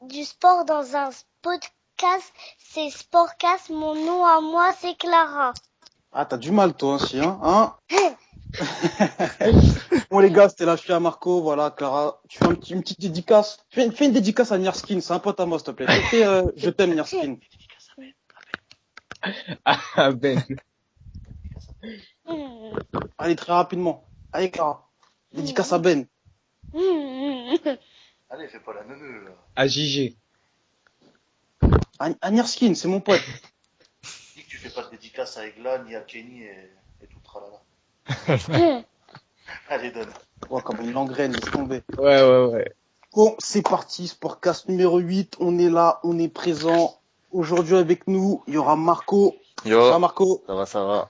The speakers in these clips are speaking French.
du sport dans un podcast. C'est Sportcast. Mon nom à moi, c'est Clara. Ah, t'as du mal, toi aussi, hein? Bon, les gars, c'était la fille à Marco. Voilà, Clara, tu fais une petite dédicace. Fais une dédicace à Nierskin. C'est un pote à moi, s'il te plaît. Je t'aime, Nierskin. Ah, Ben. Allez, très rapidement. Allez, Clara. Dédicace à Ben. Allez, fais pas la neuneu, là. À JG. À Nierskin, c'est mon pote. Dis que tu fais pas de dédicace à Eglan, ni à Kenny et tout tralala. Allez, donne. Oh, comme une langraine, laisse tomber. Ouais. Bon, c'est parti, Sportcast numéro 8. On est là, on est présent. Aujourd'hui avec nous, il y aura Marco. Yo. Ça, Marco. Ça va.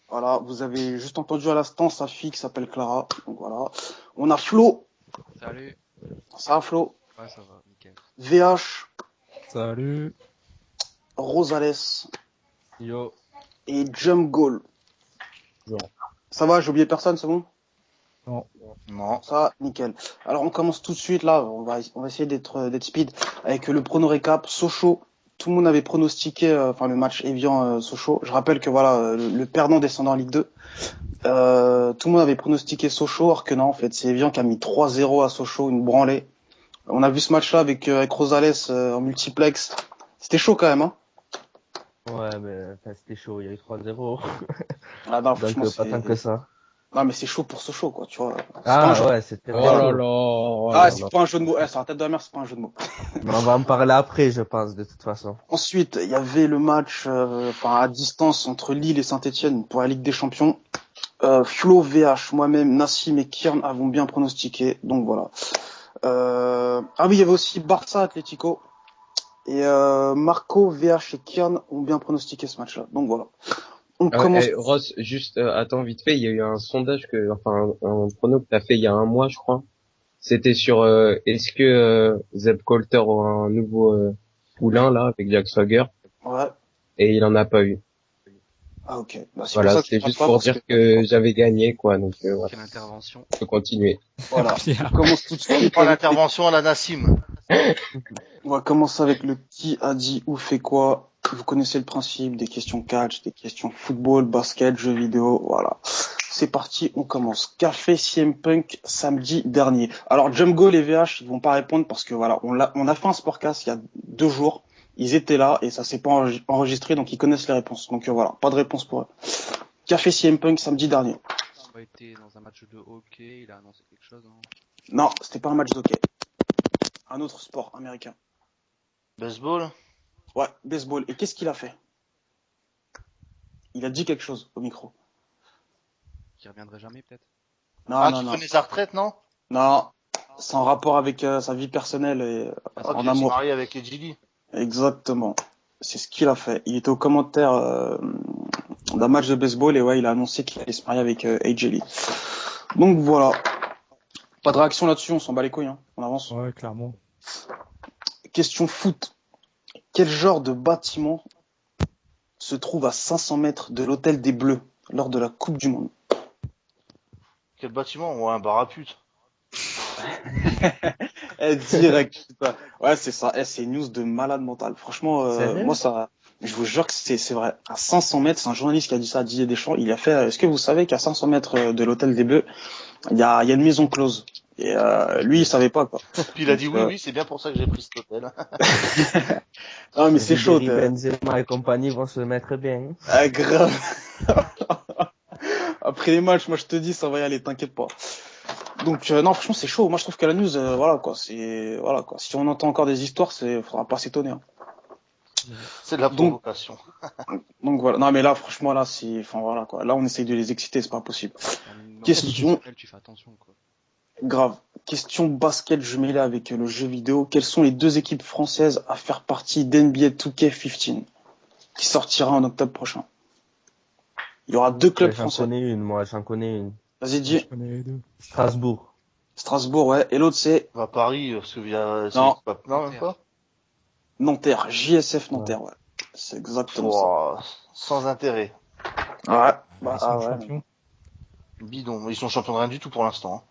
Voilà, vous avez juste entendu à l'instant sa fille qui s'appelle Clara. Donc voilà. On a Flo. Salut. Ça va, Flo? Ouais, ça va, nickel. VH. Salut. Rosales. Yo. Et Jump Goal. Yo. Ça va, j'ai oublié personne, c'est bon? Non. Ça va, nickel. Alors on commence tout de suite là, on va essayer d'être speed avec le prono récap. Sochaux, tout le monde avait pronostiqué le match Evian Sochaux. Je rappelle que voilà, le perdant descendant en Ligue 2. Tout le monde avait pronostiqué Sochaux, alors que non, en fait, c'est Evian qui a mis 3-0 à Sochaux, une branlée. On a vu ce match-là avec Rosales en multiplex. C'était chaud quand même, hein. Ouais, mais c'était chaud, il y a eu 3-0. Ah non, Donc pas tant que ça. Non, mais c'est chaud pour Sochaux, quoi, tu vois. Ouais, c'était Oh là là. C'est pas un jeu de mots. C'est la tête de la mer, c'est pas un jeu de mots. Mais on va en parler après, je pense, de toute façon. Ensuite, il y avait le match, à distance entre Lille et Saint-Etienne pour la Ligue des Champions. Flo, VH, moi-même, Nassim et Kiern avons bien pronostiqué. Donc voilà. Ah oui, il y avait aussi Barça Atlético. Et Marco, VH et Kiern ont bien pronostiqué ce match-là. Donc voilà. On commence. Ross, juste, attends, vite fait, il y a eu un sondage un prono que t'as fait il y a un mois, je crois. C'était sur, est-ce que Zeb Colter aura un nouveau poulain, là, avec Jack Swagger? Ouais. Et il en a pas eu. Ah ok. Bah, c'est Voilà, pour ça que c'était juste pour dire que j'avais gagné, quoi. Donc voilà. Quelle intervention. On peut continuer. Voilà. On commence tout de suite. Pas l'intervention à la Nassim. On va commencer avec le qui a dit ou fait quoi. Vous connaissez le principe, des questions catch, des questions football, basket, jeux vidéo, voilà. C'est parti, on commence. Café CM Punk samedi dernier. Alors Jumgo et VH, ils vont pas répondre parce que voilà, on a fait un sportcast il y a 2 jours. Ils étaient là et ça s'est pas enregistré, donc ils connaissent les réponses. Donc voilà, pas de réponse pour eux. Café CM Punk samedi dernier. Il a été dans un match de hockey, il a annoncé quelque chose, hein. Non, c'était pas un match d'hockey. Un autre sport américain. Baseball. Ouais, baseball. Et qu'est-ce qu'il a fait? Il a dit quelque chose au micro. Qui reviendrait jamais, peut-être. Qui prenait sa retraite, non? Non, c'est en rapport avec sa vie personnelle et en amour. Il s'est marié avec Edgili. Exactement. C'est ce qu'il a fait. Il était au commentaire d'un match de baseball et ouais, il a annoncé qu'il allait se marier avec AJ Lee. Donc voilà. Pas de réaction là-dessus, on s'en bat les couilles, hein. On avance. Ouais, clairement. Question foot. Quel genre de bâtiment se trouve à 500 mètres de l'hôtel des Bleus lors de la Coupe du Monde? Quel bâtiment? Ouais, un bar à pute. Direct. Ouais, c'est ça. C'est une news de malade mental. Franchement, moi ça, je vous jure que c'est vrai. À 500 mètres, c'est un journaliste qui a dit ça à Didier Deschamps. Il a fait. Est-ce que vous savez qu'à 500 mètres de l'hôtel des Bleus, il y a une maison close. Et lui, il savait pas quoi. Puis il a dit oui, c'est bien pour ça que j'ai pris cet hôtel. Non, mais c'est chaud. Benzema et compagnie vont se mettre bien. Ah, grave. Après les matchs, moi je te dis, ça va y aller, t'inquiète pas. Donc non, franchement, c'est chaud. Moi, je trouve que la news, voilà quoi. Si on entend encore des histoires, faudra pas s'étonner. Hein. C'est de la provocation. Donc voilà. Non, mais là, franchement, là, voilà quoi. Là, on essaye de les exciter, c'est pas possible. Question. Tu fais attention, quoi. Grave. Question basket jumelée avec le jeu vidéo. Quelles sont les 2 équipes françaises à faire partie d'NBA 2K15 qui sortira en octobre prochain? Il y aura 2 clubs français. J'en connais une. Vas-y, dis. Je connais les 2. Strasbourg, ouais. Et l'autre, c'est? À Paris, parce que Non. Non, même pas. Nanterre. JSF Nanterre, ouais. C'est exactement ça. Sans intérêt. Ouais. Ils sont champions. Bidon. Ils sont champions de rien du tout pour l'instant. Hein.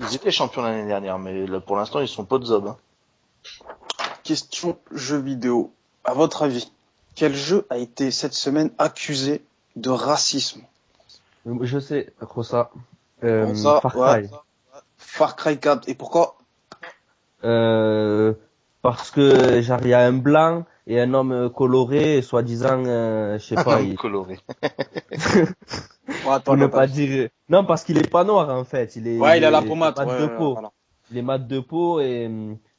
Ils étaient champions l'année dernière, mais là, pour l'instant, ils sont pas de zob. Hein. Question jeu vidéo. À votre avis, quel jeu a été cette semaine accusé de racisme? Je sais, Rosa. Ça, Far ouais. Cry. Far Cry 4. Et pourquoi? Parce que genre il y a un blanc et un homme coloré, soi-disant, je sais pas, Coloré. Ouais, attends, pour ne attends. pas dire. Non, parce qu'il est pas noir en fait, Ouais, il a la peau mat. mat Ouais, de peau. voilà. Il est mat de peau et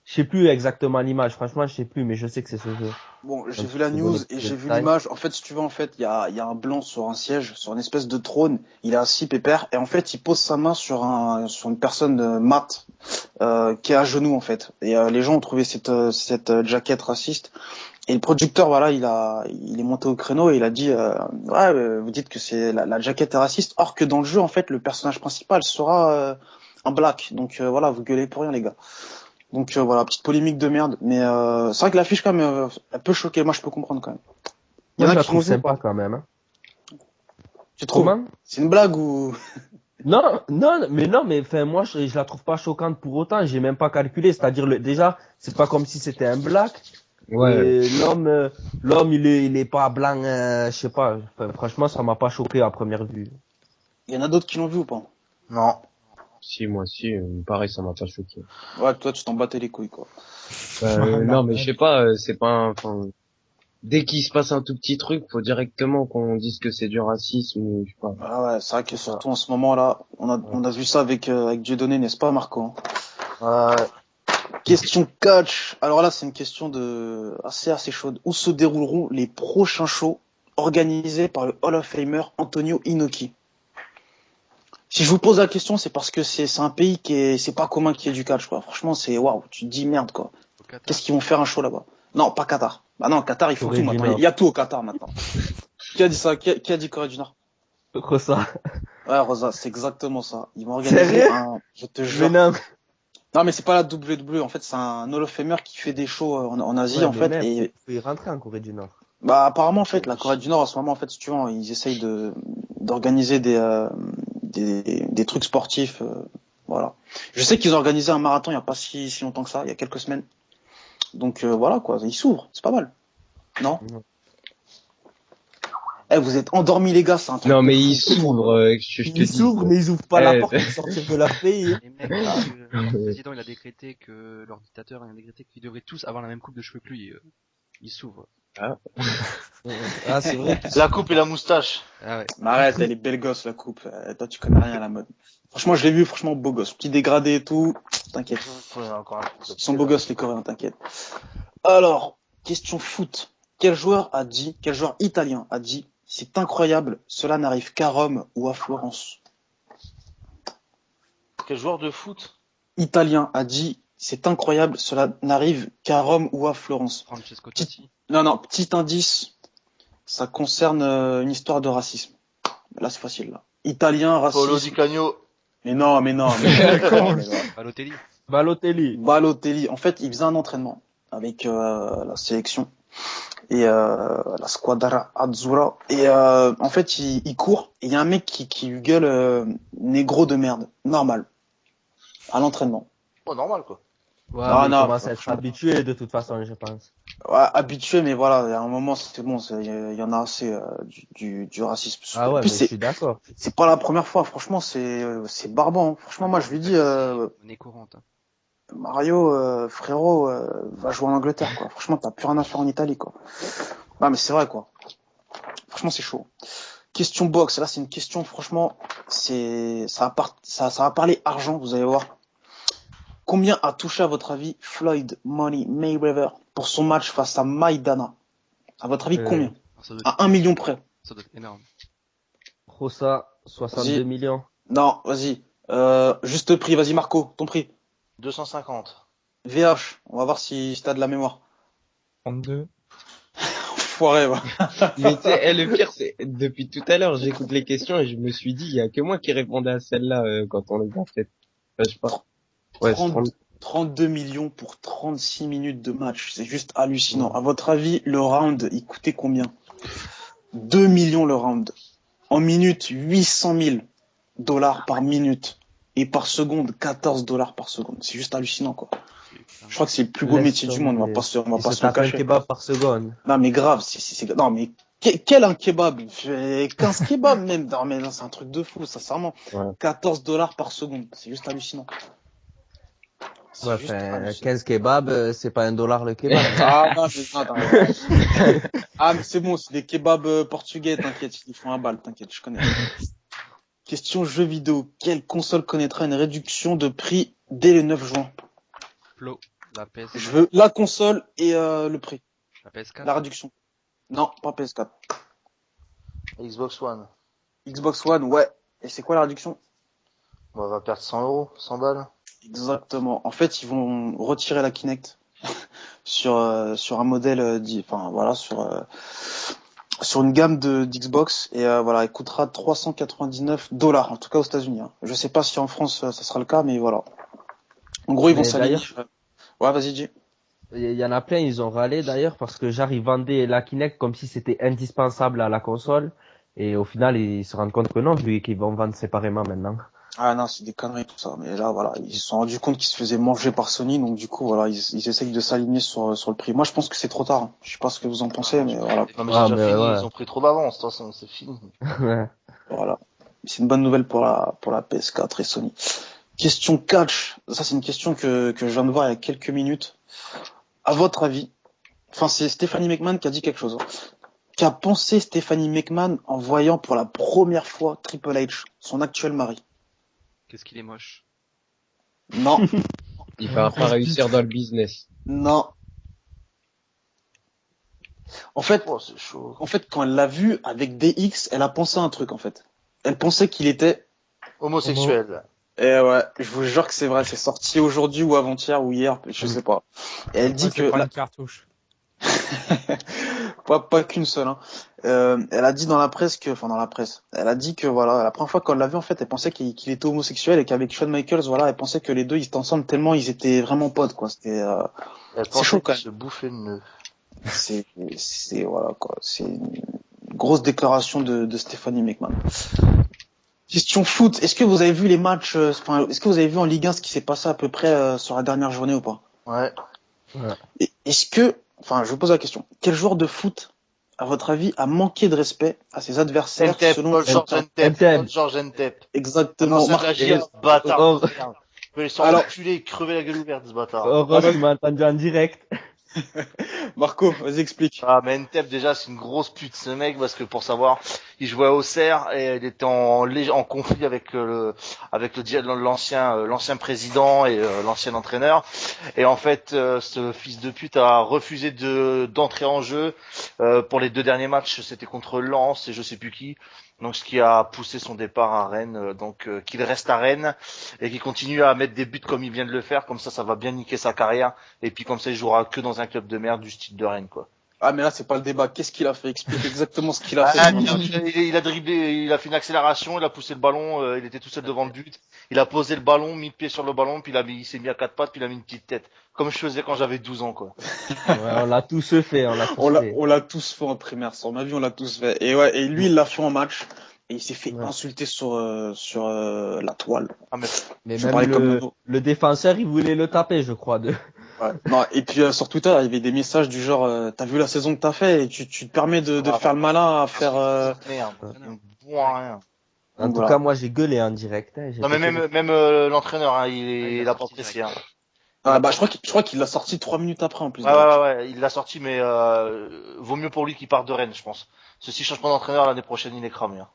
je sais plus exactement l'image. Franchement, je sais plus, mais je sais que c'est ce jeu. Bon, j'ai Donc, vu la je peux news donner et plus de j'ai vu détails. l'image. En fait, si tu veux, il y a un blanc sur un siège, sur une espèce de trône. Il est assis pépère et en fait, il pose sa main sur une personne mate qui est à genoux en fait. Et les gens ont trouvé cette jaquette raciste. Et le producteur, voilà, il est monté au créneau et il a dit, ouais, vous dites que c'est la jaquette est raciste, or que dans le jeu, en fait, le personnage principal sera un black. Donc voilà, vous gueulez pour rien, les gars. Donc voilà, petite polémique de merde. Mais c'est vrai que l'affiche quand même, elle peut choquer. Moi, je peux comprendre quand même. Il y Moi, en je a la qui l'ont trouve vu ou sympa pas? quand même. Hein. Tu trouves? Comment? C'est une blague ou? Non, mais enfin, moi, je la trouve pas choquante pour autant. J'ai même pas calculé. C'est-à-dire, déjà, c'est pas comme si c'était un black. Ouais. Et l'homme, il est pas blanc, je sais pas. Enfin, franchement, ça m'a pas choqué à première vue. Il y en a d'autres qui l'ont vu ou pas? Non. Si, moi si, pareil, ça m'a pas choqué. Ouais, toi, tu t'en battais les couilles, quoi. Non, mais je sais pas, c'est pas enfin, dès qu'il se passe un tout petit truc, faut directement qu'on dise que c'est du racisme ou je sais pas. Ah ouais, c'est vrai que C'est ça. surtout en ce moment-là, on a vu ça avec Dieudonné, n'est-ce pas, Marco? Question catch. Alors là, c'est une question assez chaude. Où se dérouleront les prochains shows organisés par le Hall of Famer Antonio Inoki? Si je vous pose la question, c'est parce que c'est un pays c'est pas commun qu'il y ait du catch, quoi. Franchement, c'est waouh, tu te dis merde, quoi. Au Qatar. Qu'est-ce qu'ils vont faire un show là-bas? Non, pas Qatar. Bah non, Qatar, ils font Corée tout du maintenant. Nord. Il y a tout au Qatar maintenant. Qui a dit ça? Qui a dit Corée du Nord? Que ça. Ouais, Rosa, c'est exactement ça. Ils vont organiser Sérieux? je te Mais jure. non. Non, mais c'est pas la WWE. En fait, c'est un Hall of Famer qui fait des shows en Asie, Ouais, en mais fait. même, Et tu peux y rentrer en Corée du Nord. bah, apparemment, en fait, la Corée du Nord, en ce moment, en fait, si tu veux, ils essayent d'organiser des trucs sportifs, voilà. Je sais qu'ils ont organisé un marathon il y a pas si longtemps que ça, il y a quelques semaines. Donc, voilà, quoi. Ils s'ouvrent. C'est pas mal. Non? Non. Eh, vous êtes endormis, les gars, c'est un truc. Non, de mais fou. ils s'ouvrent, je te Ils dis. s'ouvrent, mais ils ouvrent pas la Eh, porte pour sortir de leur pays. Les mecs, parce que le président il a décrété que leur dictateur a décrété qu'ils devraient tous avoir la même coupe de cheveux que lui. Ils s'ouvrent. Ah, c'est vrai. La coupe et la moustache. Ah ouais. Mais arrête, elle est belle gosse, la coupe. Toi, tu connais rien à la mode. Franchement, je l'ai vu, franchement, beau gosse. Petit dégradé et tout. T'inquiète. Ils sont beaux gosses, les Coréens, t'inquiète. Alors, question foot. Quel joueur italien a dit, c'est incroyable, cela n'arrive qu'à Rome ou à Florence? Quel joueur de foot? Italien a dit, c'est incroyable, cela n'arrive qu'à Rome ou à Florence. Francesco Totti. Non, petit indice. Ça concerne une histoire de racisme. Là, c'est facile, là. Italien, Paolo racisme. Di Canio. Mais non. Balotelli. Balotelli. Balotelli. En fait, il faisait un entraînement avec la sélection et la squadra azzurra. Et en fait, il court et il y a un mec qui lui gueule négro de merde. Normal. À l'entraînement. Oh, normal, quoi. Ouais, Ah, mais non, il commence à être franchement. habitué de toute façon, je pense. Ouais, habitué, mais voilà, il y a un moment, c'était bon. Il y en a assez du racisme. Ah En ouais, plus, mais je suis d'accord. c'est pas la première fois. Franchement, c'est barbant. Hein. Franchement, moi, je lui dis, Monnaie courante. Hein. Mario, frérot, va jouer en Angleterre, quoi. Franchement, t'as plus rien à faire en Italie, quoi. Non, mais c'est vrai, quoi. Franchement, c'est chaud. Question boxe. Là, c'est une question, franchement, ça va parler argent, vous allez voir. Combien a touché, à votre avis, Floyd Money Mayweather pour son match face à Maidana? À votre avis, combien? Alors, ça doit À 1 million près. ça doit être énorme. Rosa, 62 Vas-y. millions. Non, vas-y. Juste prix, vas-y, Marco, ton prix. 250. VH, on va voir si t'as de la mémoire. 32. Enfoiré, va. mais tu sais, le pire, c'est, depuis tout à l'heure, j'écoute les questions et je me suis dit, il y a que moi qui répondais à celle-là, quand on les a faites. Enfin, je sais pas. Ouais, 32 millions pour 36 minutes de match. C'est juste hallucinant. À votre avis, le round, il coûtait combien? 2 millions le round. En minute, 800 000 $ par minute. Et par seconde, 14 dollars par seconde. C'est juste hallucinant, quoi. Je crois que c'est le plus beau métier du monde, on va pas se le cacher. Un kebab par seconde. Non, mais grave, non, mais quel un kebab? Il fait 15 kebabs même. Non, mais non, c'est un truc de fou, sincèrement. Ouais. 14 dollars par seconde. C'est juste hallucinant. Ouais, enfin, 15 kebabs, c'est pas $1 le kebab. Ah, non, mais, ah, mais c'est bon, c'est des kebabs portugais, t'inquiète, ils font un bal, t'inquiète, je connais. Question jeux vidéo. Quelle console connaîtra une réduction de prix dès le 9 juin? Flo, la PS. Je veux la console et le prix. La PS4. La réduction. Non, pas PS4. Xbox One. Xbox One, ouais. Et c'est quoi la réduction? On va perdre 100 euros, 100 balles. Exactement. En fait, ils vont retirer la Kinect sur un modèle enfin voilà, sur une gamme d'Xbox et voilà, elle coûtera 399 dollars en tout cas aux États-Unis. Hein. Je sais pas si en France ça sera le cas, mais voilà. En gros, ils vont s'aligner. Ouais, vas-y, dis. Il y en a plein, ils ont râlé d'ailleurs parce que genre ils vendaient la Kinect comme si c'était indispensable à la console et au final ils se rendent compte que non, vu qu'ils vont vendre séparément maintenant. Ah non, c'est des conneries tout ça. Mais là, voilà, ils se sont rendus compte qu'ils se faisaient manger par Sony, donc du coup, voilà, ils essayent de s'aligner sur le prix. Moi, je pense que c'est trop tard. Hein. Je sais pas ce que vous en pensez, mais voilà. Non, mais c'est déjà fini, ils ont pris trop d'avance, de toute façon, c'est fini. Voilà. C'est une bonne nouvelle pour la PS4 et Sony. Question catch. Ça, c'est une question que je viens de voir il y a quelques minutes. À votre avis, enfin, c'est Stephanie McMahon qui a dit quelque chose. Hein. Qu'a pensé Stephanie McMahon en voyant pour la première fois Triple H, son actuel mari? Qu'est-ce qu'il est moche. Non. Il va pas réussir dans le business. Non. En fait, c'est chaud. En fait, quand elle l'a vu avec DX, elle a pensé à un truc, en fait. Elle pensait qu'il était homosexuel. Et ouais, je vous jure que c'est vrai, c'est sorti aujourd'hui ou avant-hier ou hier, je sais pas. Et elle dit que une cartouche. pas qu'une seule. Hein. Elle a dit dans la presse elle a dit que voilà, la première fois qu'on l'a vu en fait, elle pensait qu'il était homosexuel et qu'avec Shawn Michaels, voilà, elle pensait que les deux ils étaient ensemble tellement ils étaient vraiment potes quoi. C'était c'est chaud quand même. Se bouffer le nœud. C'est voilà quoi, c'est une grosse déclaration de Stephanie McMahon. Question foot, est-ce que vous avez vu les matchs, est-ce que vous avez vu en Ligue 1 ce qui s'est passé à peu près sur la dernière journée ou pas? Ouais. Est-ce que, je vous pose la question, quel joueur de foot, à votre avis, a manqué de respect à ses adversaires selon Georges Ntep. Exactement. Bâtard. Je peux les enculer et crever la gueule ouverte, ce bâtard. Heureusement, tu m'as entendu en direct. Marco, vas-y, explique. Ah, mais Ntep, déjà, c'est une grosse pute, ce mec, parce que pour savoir, il jouait au Auxerre et il était en conflit avec l'ancien président et l'ancien entraîneur. Et en fait, ce fils de pute a refusé d'entrer en jeu, pour les 2 derniers matchs, c'était contre Lens et je sais plus qui. Donc, ce qui a poussé son départ à Rennes, qu'il reste à Rennes et qu'il continue à mettre des buts comme il vient de le faire, comme ça va bien niquer sa carrière et puis comme ça il jouera que dans un club de merde du style de Rennes quoi. Ah mais là c'est pas le débat, qu'est-ce qu'il a fait? Explique exactement ce qu'il a fait. Il a dribblé, il a fait une accélération, il a poussé le ballon, il était tout seul devant le but, il a posé le ballon, mis le pied sur le ballon, puis il s'est mis à 4 pattes, puis il a mis une petite tête, comme je faisais quand j'avais 12 ans quoi. Ouais, on l'a tous fait, on l'a tous fait en primaire, sur ma vie on l'a tous fait. Et ouais, et lui il l'a fait en match. Et il s'est fait insulter sur la toile. Ah, mais même le défenseur, il voulait le taper, je crois. Ouais. Non, et puis sur Twitter, il y avait des messages du genre t'as vu la saison que t'as fait et tu te permets de faire le malin à faire merde. Rien. En tout cas, moi j'ai gueulé en direct. Hein, non mais même l'entraîneur, hein, il a pas apprécié. Hein. Ah bah je crois qu'il l'a sorti 3 minutes après en plus. Ouais, il l'a sorti, mais vaut mieux pour lui qu'il parte de Rennes, je pense. Ceci changement d'entraîneur l'année prochaine, il est cramé. Hein.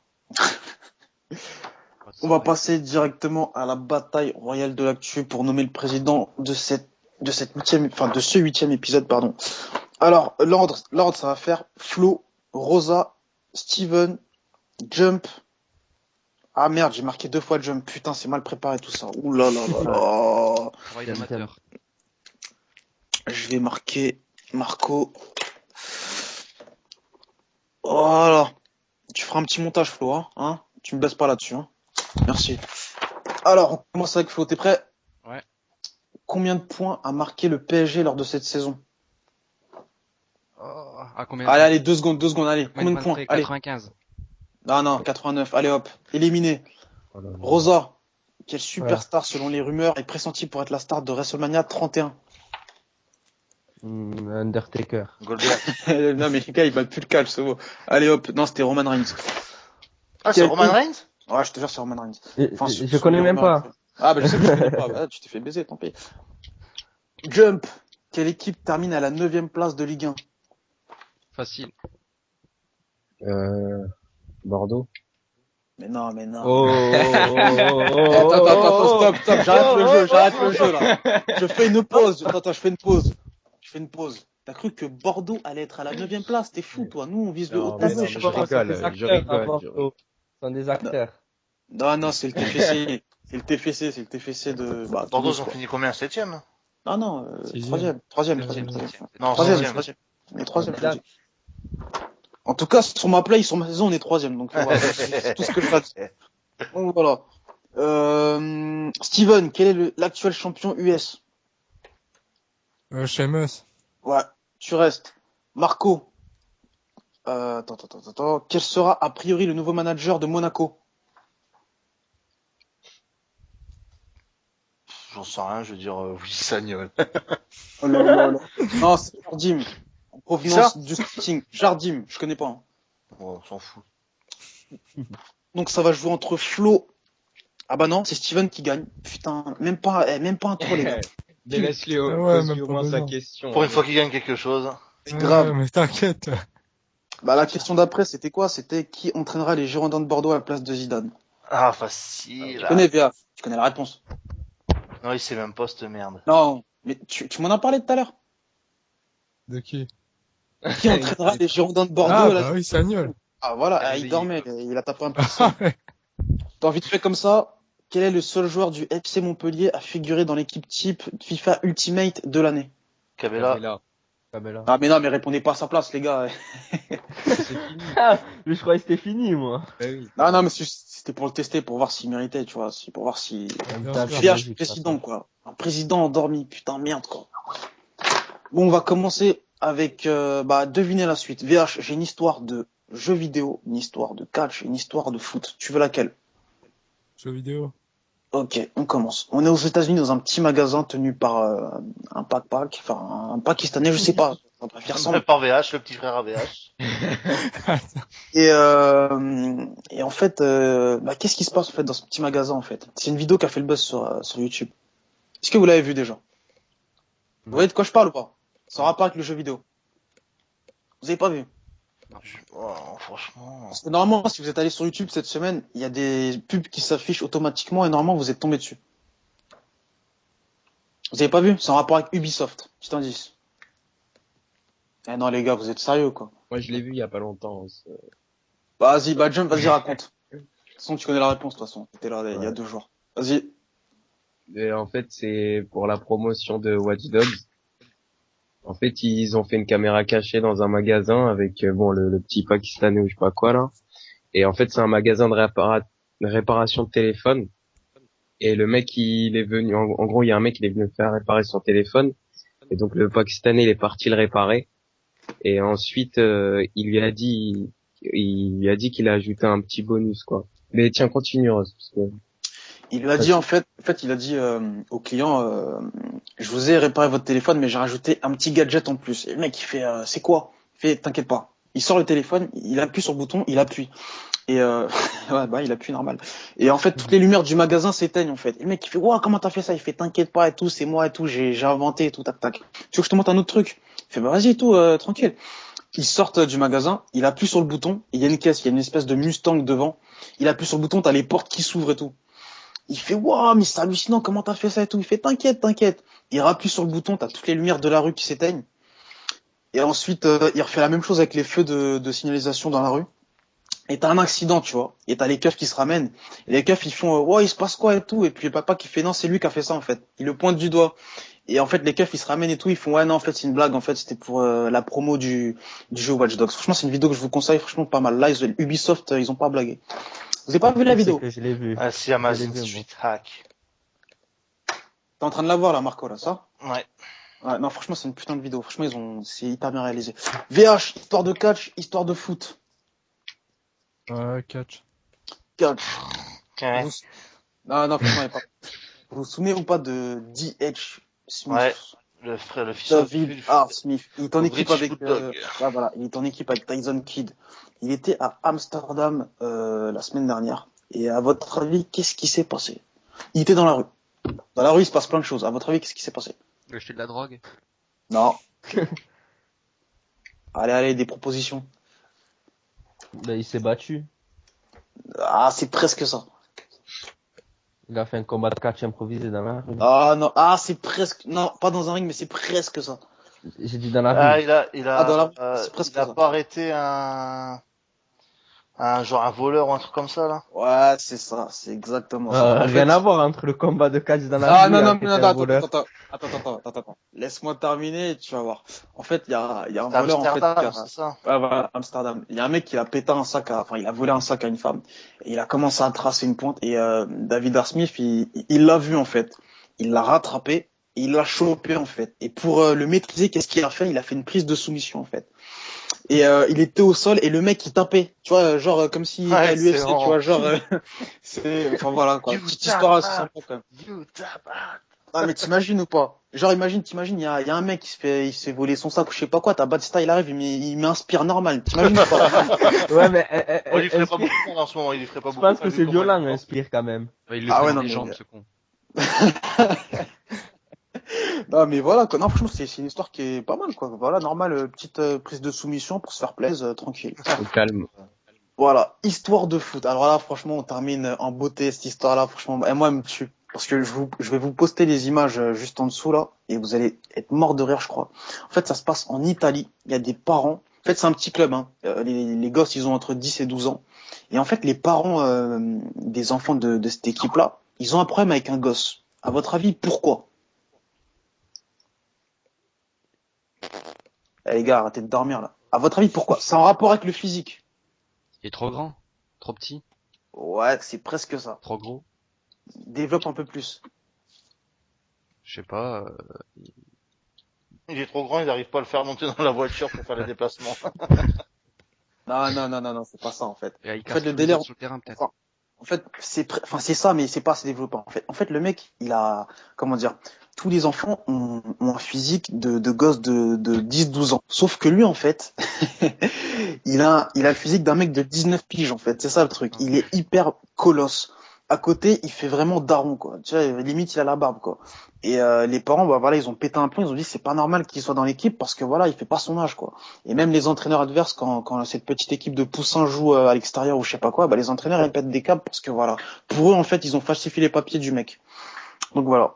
On va passer directement à la bataille royale de l'actu pour nommer le président de ce 8e épisode, pardon. Alors, l'ordre, ça va faire Flo, Rosa, Steven, Jump. Ah merde, j'ai marqué 2 fois Jump. Putain, c'est mal préparé tout ça. Ouh là là là. Je vais marquer Marco. Voilà. Tu feras un petit montage, Flo, hein? Tu me baisses pas là-dessus, hein? Merci. Alors, on commence avec Flo. T'es prêt? Ouais. Combien de points a marqué le PSG lors de cette saison? Combien allez, 2 secondes, allez. Combien de points? 95. Allez. Non, 89. Allez hop. Éliminé. Rosa. quelle superstar, selon les rumeurs, est pressentie pour être la star de WrestleMania 31? Undertaker. Goldberg. Non, mais les gars, ils battent plus le catch, c'est bon. Allez hop, non, c'était Roman Reigns. Ah, c'est Roman Reigns? Ouais, je te jure, c'est Roman Reigns. Enfin, Je connais même pas. Ah, bah, je sais que tu connais pas. Bah, tu t'es fait baiser, tant pis. Jump. Quelle équipe termine à la 9e place de Ligue 1? Facile. Bordeaux. Mais non, mais non. Oh, Attends, stop, j'arrête le jeu, là. Je fais une pause. Attends, je fais une pause. T'as cru que Bordeaux allait être à la 9e place? T'es fou, toi. Nous, on vise le haut de mais tableau. non, mais je rigole. Ce sont des acteurs. Non, c'est le TFC. C'est le TFC de, bah, Bordeaux, Toulouse, ils ont quoi. fini combien? 7ème? Non, Sixième. troisième. Non, Troisième. 6ème. On est troisième, je dis. En tout cas, sur ma play, sur ma saison, on est troisième. Donc, voilà, c'est tout ce que je fais. Donc, voilà. Steven, quel est l'actuel champion US? Sheamus. Ouais, tu restes. Marco. Attends. Quel sera, a priori, le nouveau manager de Monaco? J'en sais rien, je veux dire, oui, Sagnol. Oh là. Non, c'est Jardim. En provenance Ça du Sporting. Jardim, je connais pas. Hein. Oh, on s'en fout. Donc ça va jouer entre Flo. Ah bah non, c'est Steven qui gagne. Putain, même pas un trop les gars. Mais laisse-lui Ah ouais, pose-lui même au pas moins sa besoin. question. Pour une fois qu'il gagne quelque chose. C'est grave. Ouais, mais t'inquiète. Bah la question d'après, c'était quoi? C'était qui entraînera les Girondins de Bordeaux à la place de Zidane? Ah, facile. Tu connais VA, tu connais la réponse. Non, il sait même pas, cette merde. Non, mais tu m'en as parlé tout à l'heure. De qui? Qui entraînera les Girondins de Bordeaux Ah, à la... bah oui, Sagnol. Ah voilà, Ah, il oui, dormait, quoi. il a tapé un peu. Ah ouais. T'as envie de faire comme ça? Quel est le seul joueur du FC Montpellier à figurer dans l'équipe type FIFA Ultimate de l'année? Cabella. Kabela. Ah mais non, mais répondez pas à sa place les gars. C'est fini. Ah, mais je croyais que c'était fini, moi. Bah oui. Non, mais c'était pour le tester, pour voir s'il méritait, tu vois, pour voir si... Bien Putain, sûr. VH président, quoi. Un président endormi, putain, merde, quoi. Bon, on va commencer avec, deviner la suite. VH, j'ai une histoire de jeux vidéo, une histoire de catch, une histoire de foot. Tu veux laquelle? Jeux vidéo. Ok, on commence. On est aux États-Unis dans un petit magasin tenu par un enfin un pakistanais, je sais pas. On va faire ça. Par VH, le petit frère à VH. Et en fait, qu'est-ce qui se passe en fait dans ce petit magasin en fait? C'est une vidéo qui a fait le buzz sur YouTube. Est-ce que vous l'avez vu déjà? Vous voyez de quoi je parle ou pas? Ça rapport avec le jeu vidéo. Vous avez pas vu? Oh, franchement. Parce que normalement, si vous êtes allé sur YouTube cette semaine, il y a des pubs qui s'affichent automatiquement et normalement vous êtes tombé dessus. Vous avez pas vu? C'est en rapport avec Ubisoft. Petit indice. Eh non les gars, vous êtes sérieux quoi. Moi, je l'ai vu il y a pas longtemps. Bah, vas-y, Jump, vas-y raconte. De toute façon, tu connais la réponse de toute façon. T'étais là il y a 2 jours. Vas-y. Et en fait, c'est pour la promotion de Watch Dogs. En fait, ils ont fait une caméra cachée dans un magasin avec le petit Pakistanais ou je sais pas quoi là. Et en fait, c'est un magasin de réparation de téléphone. Et le mec, il est venu. En gros, il y a un mec, il est venu faire réparer son téléphone. Et donc le Pakistanais, il est parti le réparer. Et ensuite, il lui a dit qu'il a ajouté un petit bonus quoi. Mais tiens, continue Rose, parce que... Il lui a dit en fait, il a dit au client, je vous ai réparé votre téléphone, mais j'ai rajouté un petit gadget en plus. Et le mec il fait, c'est quoi? Il fait, t'inquiète pas. Il sort le téléphone, il appuie sur le bouton, il appuie. Et il appuie normal. Et en fait, toutes les lumières du magasin s'éteignent en fait. Et le mec il fait, ouah, comment t'as fait ça? Il fait, t'inquiète pas et tout, c'est moi et tout, j'ai inventé et tout, tac tac. Tu veux que je te montre un autre truc? Il fait, bah vas-y et tout, tranquille. Ils sortent du magasin, il appuie sur le bouton, et il y a une caisse, il y a une espèce de Mustang devant. Il appuie sur le bouton, t'as les portes qui s'ouvrent et tout. Il fait, waouh, mais c'est hallucinant, comment t'as fait ça et tout. Il fait, t'inquiète. Il rappuie sur le bouton, t'as toutes les lumières de la rue qui s'éteignent. Et ensuite, il refait la même chose avec les feux de signalisation dans la rue. Et t'as un accident, tu vois. Et t'as les keufs qui se ramènent. Et les keufs, ils font, ouais, il se passe quoi et tout. Et puis le papa qui fait, non, c'est lui qui a fait ça, en fait. Il le pointe du doigt. Et en fait, les keufs, ils se ramènent et tout. Ils font, ouais, non, en fait, c'est une blague. En fait, c'était pour la promo du jeu Watch Dogs. Franchement, c'est une vidéo que je vous conseille. Franchement, pas mal. Là, Ubisoft, ils ont pas blagué. Vous avez pas vu la vidéo? Que je l'ai vu. Ah, si, Amazon Je l'ai vu, Street Hack. T'es en train de la voir, là, Marco, là, ça? Ouais. Ouais, non, franchement, c'est une putain de vidéo. Franchement, c'est hyper bien réalisé. VH, histoire de catch, histoire de foot. Catch. Catch. Ouais. Non, non, franchement, il est pas. Vous vous souvenez ou pas de D.H. Smith? Ouais. Le frère, le fils de David R. Smith. Il est en équipe British avec, Bulldog. ouais, voilà, il est en équipe avec Tyson Kidd. Il était à Amsterdam, la semaine dernière. Et à votre avis, qu'est-ce qui s'est passé? Il était dans la rue. Dans la rue, il se passe plein de choses. À votre avis, qu'est-ce qui s'est passé? Il a acheté de la drogue. Non. Allez, des propositions. Ben, il s'est battu. Ah, c'est presque ça. Il a fait un combat de catch improvisé dans la rue. Ah, non. Ah, c'est presque, non, pas dans un ring, mais c'est presque ça. J'ai dit dans la Ah, rue. Dans la- c'est presque il a ça. pas arrêté genre un voleur ou un truc comme ça, là. Ouais, c'est ça. C'est exactement ça. En Rien fait- à voir entre le combat de catch dans la Ah, rue non, et non, arrêter non, un attends, voleur. attends. Laisse-moi terminer et tu vas voir. En fait, il y a un C'est voleur, en fait, Amsterdam, qui a- c'est ça. ouais, voilà, Amsterdam. Il y a un mec qui a pété un sac enfin, il a volé un sac à une femme. Et il a commencé à tracer une pointe et, David R. Smith, il l'a vu, en fait. Il l'a rattrapé et il l'a chopé, en fait. Et pour le maîtriser, qu'est-ce qu'il a fait? Il a fait une prise de soumission, en fait. Et il était au sol et le mec il tapait, tu vois, genre comme si Ouais, à l'UFC, tu excellent. vois, genre c'est, enfin voilà quoi, You petite tap histoire assez out. sympa quand même. You tap out. Ah mais t'imagines ou pas? Genre t'imagines, il y a un mec il se fait voler son sac ou je sais pas quoi, t'as Batista il arrive, il met un spire normal, t'imagines ou pas? Ouais, mais On lui ferait pas beaucoup de mal en ce moment, il lui ferait pas je beaucoup pense de que mal, c'est vu comment violent, il est un spire quand même. Ouais, il le Ah fait ouais, dans non, les mais- jambes, ce con. Non mais voilà quoi, non franchement c'est une histoire qui est pas mal quoi, voilà normal, petite prise de soumission pour se faire plaisir, tranquille. Au calme. Voilà, histoire de foot. Alors là, franchement, on termine en beauté cette histoire-là. Franchement, et moi, elle me tue. Parce que je vais vous poster les images juste en dessous là, et vous allez être mort de rire, je crois. En fait, ça se passe en Italie. Il y a des parents. En fait, c'est un petit club. Hein. Les gosses, ils ont entre 10 et 12 ans. Et en fait, les parents des enfants de cette équipe-là, ils ont un problème avec un gosse. À votre avis, pourquoi? Eh, les gars, arrêtez de dormir là. À votre avis, pourquoi? C'est en rapport avec le physique. Il est trop grand, trop petit, Ouais, c'est presque ça. trop gros. Développe un peu plus. Je sais pas. Il est trop grand, il n'arrive pas à le faire monter dans la voiture pour faire les déplacements. Non, c'est pas ça en fait. Et il En casse fait, le tous les délire, autres sur le terrain, peut-être. enfin, en fait, c'est ça, mais c'est pas assez développé. En fait, le mec, il a, comment dire, tous les enfants ont un physique de gosse de 10-12 ans. Sauf que lui, en fait, il a le physique d'un mec de 19 piges, en fait. C'est ça le truc. Il est hyper colosse. À côté, il fait vraiment daron, quoi. Tu vois, limite, il a la barbe, quoi. Et les parents, bah voilà, ils ont pété un plomb. Ils ont dit c'est pas normal qu'il soit dans l'équipe parce que voilà, il fait pas son âge, quoi. Et même les entraîneurs adverses, quand cette petite équipe de poussins joue à l'extérieur ou je sais pas quoi, bah les entraîneurs ils pètent des câbles parce que voilà, pour eux en fait, ils ont falsifié les papiers du mec. Donc voilà.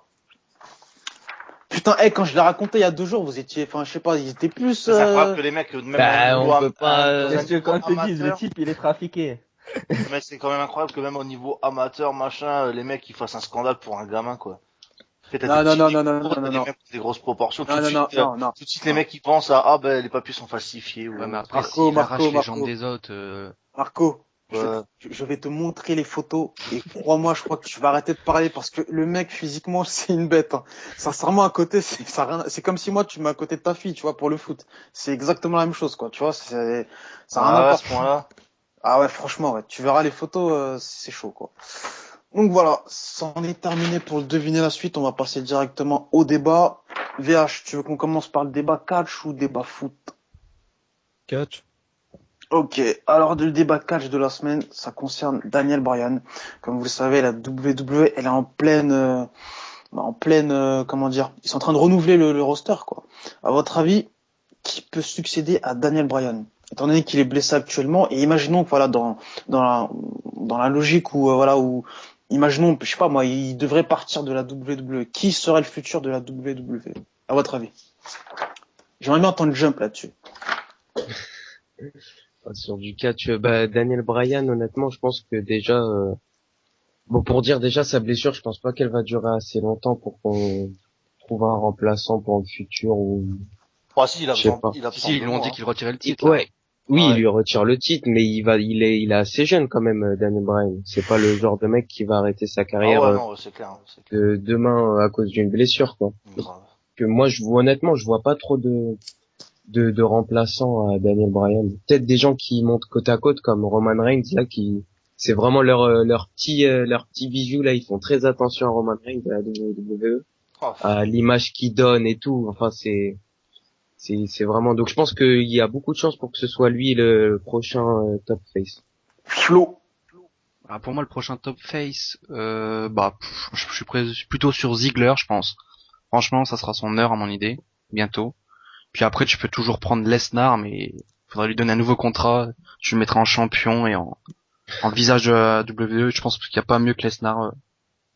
Putain, quand je l'ai raconté il y a 2 jours, vous étiez, enfin, je sais pas, ils étaient plus. C'est incroyable que les mecs, même Bah, au niveau on peut pas, dans un Qu'est-ce que niveau quand te disent, le amateur, type, il est trafiqué. mais c'est quand même incroyable que même au niveau amateur, machin, les mecs ils fassent un scandale pour un gamin, quoi. En fait, t'as Non, des non, petits non, non, mecs, non, t'as non, des non. mecs avec des grosses proportions, Non, tout de non, suite, non, non. tout de suite les mecs ils pensent à, ben, les papiers sont falsifiés, ou, Ouais, mais après, Marco, s'il arrache les Marco. jambes des autres, Marco, Ouais. je vais te montrer les photos et crois-moi, je crois que tu vas arrêter de parler parce que le mec physiquement c'est une bête. Hein. Sincèrement à côté, c'est comme si moi tu mets à côté de ta fille, tu vois, pour le foot. C'est exactement la même chose, quoi. Tu vois, ça a rien à Ah ouais, à voir. ce point-là. Ah ouais, franchement, ouais. Tu verras les photos, c'est chaud, quoi. Donc voilà, ça en est terminé pour le deviner la suite. On va passer directement au débat. VH, tu veux qu'on commence par le débat catch ou débat foot? Catch. Ok, alors le débat catch de la semaine, ça concerne Daniel Bryan. Comme vous le savez, la WWE, elle est en pleine, comment dire, ils sont en train de renouveler le roster, quoi. À votre avis, qui peut succéder à Daniel Bryan? Étant donné qu'il est blessé actuellement, et imaginons que voilà, dans la logique où, voilà, où, imaginons, je sais pas moi, il devrait partir de la WWE. Qui serait le futur de la WWE? À votre avis? J'aimerais bien entendre Jump là-dessus. Sur du catch, bah, Daniel Bryan, honnêtement, je pense que déjà, bon, pour dire déjà sa blessure, je pense pas qu'elle va durer assez longtemps pour qu'on trouve un remplaçant pour le futur ou, Ah si, je sais pas. si, ils lui ont dit qu'il retirait le titre. là. Ouais. Oui, Ouais. il lui retire le titre, mais il est assez jeune quand même, Daniel Bryan. C'est pas le genre de mec qui va arrêter sa Ah carrière ouais, non, c'est clair, c'est clair. demain à cause d'une blessure, quoi. Grave. Que moi, honnêtement, je vois pas trop de remplaçants à Daniel Bryan. Peut-être des gens qui montent côte à côte comme Roman Reigns, là, qui c'est vraiment leur petit bijou là. Ils font très attention à Roman Reigns à la WWE, Oh, à l'image qu'il donne et tout. Enfin, c'est vraiment. Donc, je pense qu'il y a beaucoup de chances pour que ce soit lui le prochain top face. Flo. Alors pour moi, le prochain top face, je suis plutôt sur Ziggler, je pense. Franchement, ça sera son heure à mon idée, bientôt. Puis après, tu peux toujours prendre Lesnar, mais faudrait lui donner un nouveau contrat. Je le mettrai en champion et en visage de la WWE. Je pense qu'il n'y a pas mieux que Lesnar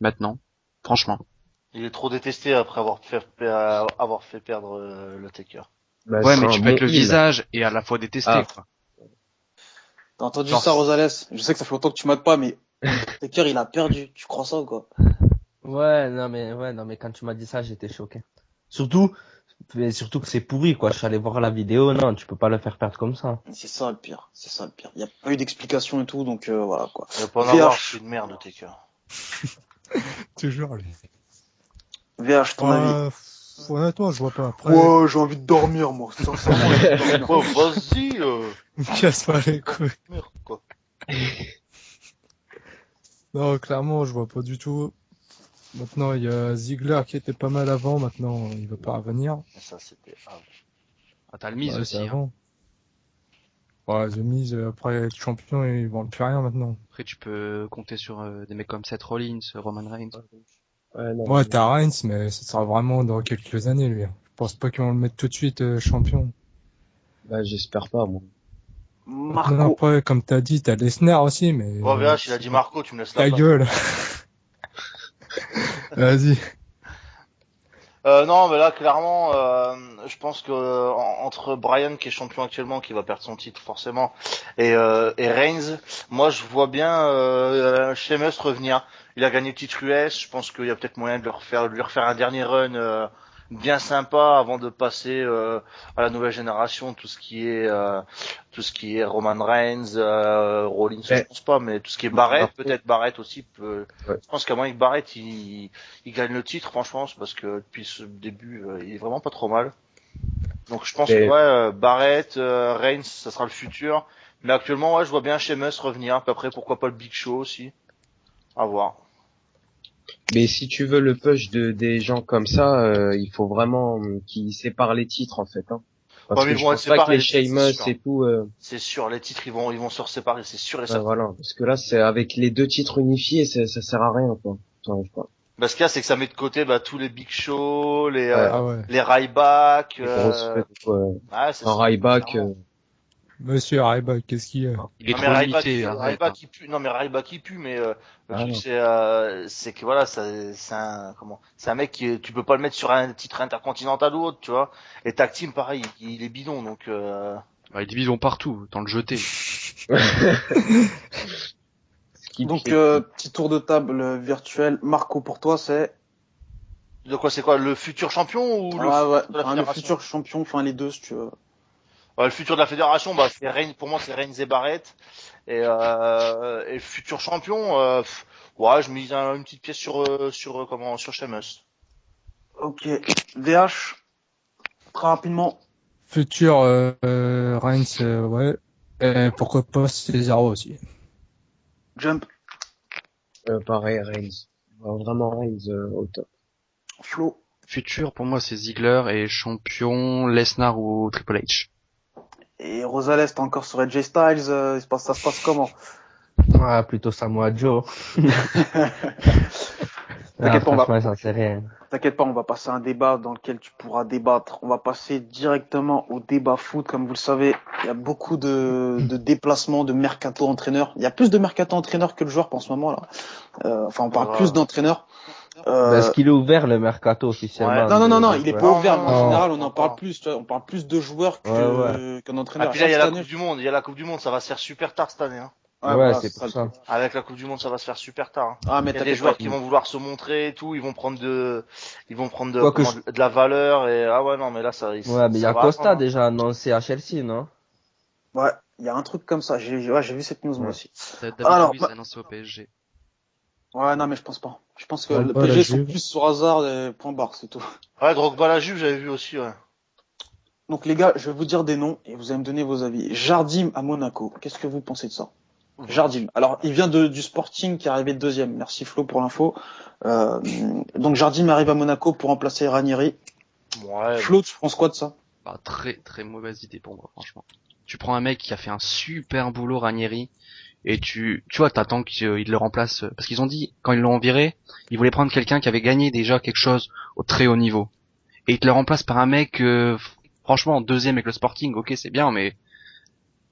maintenant, franchement. il est trop détesté après avoir fait perdre le Taker. Bah, Ouais, c'est mais un tu peux bon être le heel. visage et à la fois détesté, Ah. quoi. T'as entendu Genre, ça, Rosales? Je sais que ça fait longtemps que tu m'aides pas, mais Taker, il a perdu. Tu crois ça ou quoi? Ouais, non, mais quand tu m'as dit ça, j'étais choqué. Surtout que c'est pourri, quoi. Je suis allé voir la vidéo, non, tu peux pas le faire perdre comme ça. C'est ça le pire. C'est ça le pire. Il y a pas eu d'explication et tout, donc voilà quoi. Il va pas en avoir, VH. c'est une merde, le Taker. Toujours, lui. VH, ton avis? Honnêtement, je vois pas. Après, Ouais, j'ai envie de dormir, moi. Sincèrement, j'ai envie de dormir. Oh, vas-y, me casse pas les couilles. merde, quoi. Non, clairement, je vois pas du tout. Maintenant, il y a Ziggler qui était pas mal avant. Maintenant, il va pas revenir. Mais ça, c'était avant. Ah, t'as le mise Ouais, aussi, c'est hein. avant. Ouais, The Miz, après être champion, ils vendent plus rien maintenant. Après, tu peux compter sur des mecs comme Seth Rollins, Roman Reigns. Ouais, non, Ouais, t'as Reigns, mais ce sera vraiment dans quelques années, lui. Je pense pas qu'ils vont le mettre tout de suite champion. bah, j'espère pas, moi. Maintenant, Marco. après, comme t'as dit, t'as Lesnar aussi, mais... Oh, VH, il a dit Marco, tu me laisses la Ta place. gueule. Vas-y. Non, mais là, clairement, je pense que entre Bryan, qui est champion actuellement, qui va perdre son titre forcément, et Reigns, moi, je vois bien Sheamus revenir. Il a gagné le titre US. Je pense qu'il y a peut-être moyen de lui refaire un dernier run bien sympa avant de passer à la nouvelle génération, tout ce qui est Roman Reigns, Rollins, je pense pas, mais tout ce qui est Barrett, peut-être Barrett aussi peut. Ouais. Je pense qu'à moins que Barrett il gagne le titre, franchement, c'est parce que depuis ce début, il est vraiment pas trop mal. Donc je pense Et- que ouais, Barrett, Reigns, ça sera le futur. Mais actuellement, ouais, je vois bien Sheamus revenir. Puis après, pourquoi pas le Big Show aussi. À voir. Mais si tu veux le push des gens comme ça, il faut vraiment qu'ils séparent les titres, en fait, hein. Parce Ouais, mais que ils je vont pense être pas que séparés, les les titres, c'est Sheamus sûr. et tout, C'est sûr, les titres, ils vont se séparer, c'est sûr et certain. voilà. Parce que là, c'est avec les deux titres unifiés, ça sert à rien, quoi. Enfin, je sais pas. Bah, ce qu'il y a, c'est que ça met de côté, tous les Big Show, Ouais. Ah ouais. les Ryback, Les grosses fêtes, quoi. ouais, c'est Un ça, Ryback, clairement. Monsieur Ryback, qu'est-ce qu'il y a? Il est Non, trop mais limité, arrête. Ryback, il pue. Non, mais Ryback, il pue, mais le Ah, truc, non. c'est que voilà, c'est un mec tu peux pas le mettre sur un titre intercontinental ou autre, tu vois. Et Tag Team, pareil, il est bidon, donc, Bah, ils divisent partout, dans le jeter. Donc, petit tour de table virtuel. Marco, pour toi, c'est... de quoi, c'est quoi, le futur champion ou Ouais, le ouais. futur de la Enfin, le fédération? futur champion, enfin les deux, si tu veux. Le futur de la fédération, c'est Reigns, pour moi, c'est Reigns et Barrett. Et le futur champion, ouais, je mise une petite pièce sur Sheamus. Ok. VH, très rapidement. Futur Reigns, ouais. Et pourquoi pas Cesaro aussi. Jump, pareil, Reigns. Vraiment Reigns au top. Flo. Futur, pour moi, c'est Ziggler et champion Lesnar ou Triple H. Et Rosales, t'es encore sur AJ Styles, ça se passe comment? Ouais, plutôt Samoa Joe. T'inquiète pas, on va- franchement, j'en sais rien. T'inquiète pas, on va passer à un débat dans lequel tu pourras débattre. On va passer directement au débat foot. Comme vous le savez, il y a beaucoup de déplacements, de mercato entraîneurs. Il y a plus de mercato entraîneurs que de joueurs en ce moment là. Enfin, on parle Ouais. plus d'entraîneurs. Est-ce qu'il est ouvert le mercato officiellement? Ouais. Non, de- il est ouais. pas ouvert. Mais en Non. général, on en Encore. parle plus. Tu vois, on parle plus de joueurs Ouais, qu'un Ah, entraîneur. puis là, il y a Chaque la année- Coupe du Monde, ça va se faire super tard cette année, hein. Ouais, voilà, c'est ça pour le ça. truc. Avec la Coupe du Monde, ça va se faire super tard, hein. Ah, mais Il y a des t'inquiète joueurs pas. qui vont vouloir se montrer et tout, ils vont prendre de Quoique de la valeur et ah ouais non mais là ça Ouais, mais il y ça a va Costa attendre, hein. déjà annoncé à Chelsea, non? Ouais, il y a un truc comme ça. J'ai vu cette news moi Ouais. aussi. David Alors, Luiz bah- a annoncé au PSG. Ouais, non, mais je pense pas. Je pense que Ouais, le pas la PSG sont Juve. plus sur hasard et point barre, c'est tout. Ouais, Drogba la Juve, j'avais vu aussi, ouais. Donc les gars, je vais vous dire des noms et vous allez me donner vos avis. Jardim à Monaco, qu'est-ce que vous pensez de ça? Jardim. Alors, il vient du Sporting qui est arrivé deuxième. Merci Flo pour l'info. Donc Jardim arrive à Monaco pour remplacer Ranieri. Ouais. Flo, tu penses quoi de ça? Bah, très très mauvaise idée pour moi, franchement. Tu prends un mec qui a fait un super boulot, Ranieri, et tu vois, t'attends qu'il le remplace, parce qu'ils ont dit, quand ils l'ont viré, ils voulaient prendre quelqu'un qui avait gagné déjà quelque chose au très haut niveau. Et ils te le remplacent par un mec, franchement, deuxième avec le Sporting, ok, c'est bien, mais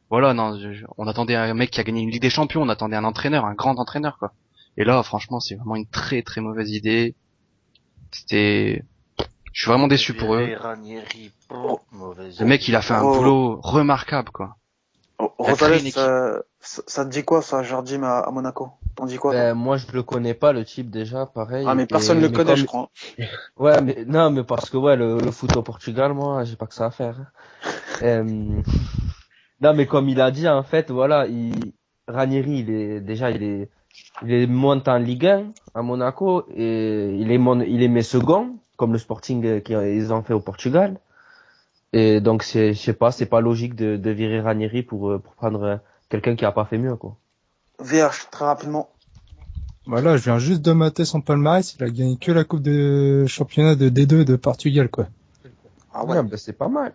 voilà, non, on attendait un mec qui a gagné une Ligue des Champions, on attendait un entraîneur, un grand entraîneur, quoi. Et là, franchement, c'est vraiment une très très mauvaise idée. Je suis vraiment déçu pour eux. Ranieri, mauvaise Le mec, il a fait un boulot remarquable, quoi. Rosales, ça te dit quoi, ça, Jardim à Monaco? T'en dis quoi? Ben, moi, je le connais pas, le type, déjà, pareil. Ah, mais personne le connaît, comme... je crois. Ouais, mais, non, mais parce que, ouais, le foot au Portugal, moi, j'ai pas que ça à faire. Non, mais comme il a dit, en fait, voilà, Ranieri, il est monté en Ligue 1 à Monaco et il est mis second, comme le Sporting qu'ils ont fait au Portugal. Et donc, je sais pas, c'est pas logique de virer Ranieri pour prendre quelqu'un qui a pas fait mieux, quoi. VH, très rapidement. Voilà, je viens juste de mater son palmarès, il a gagné que la coupe de championnat de D2 de Portugal, quoi. Ah ouais, ben, c'est pas mal.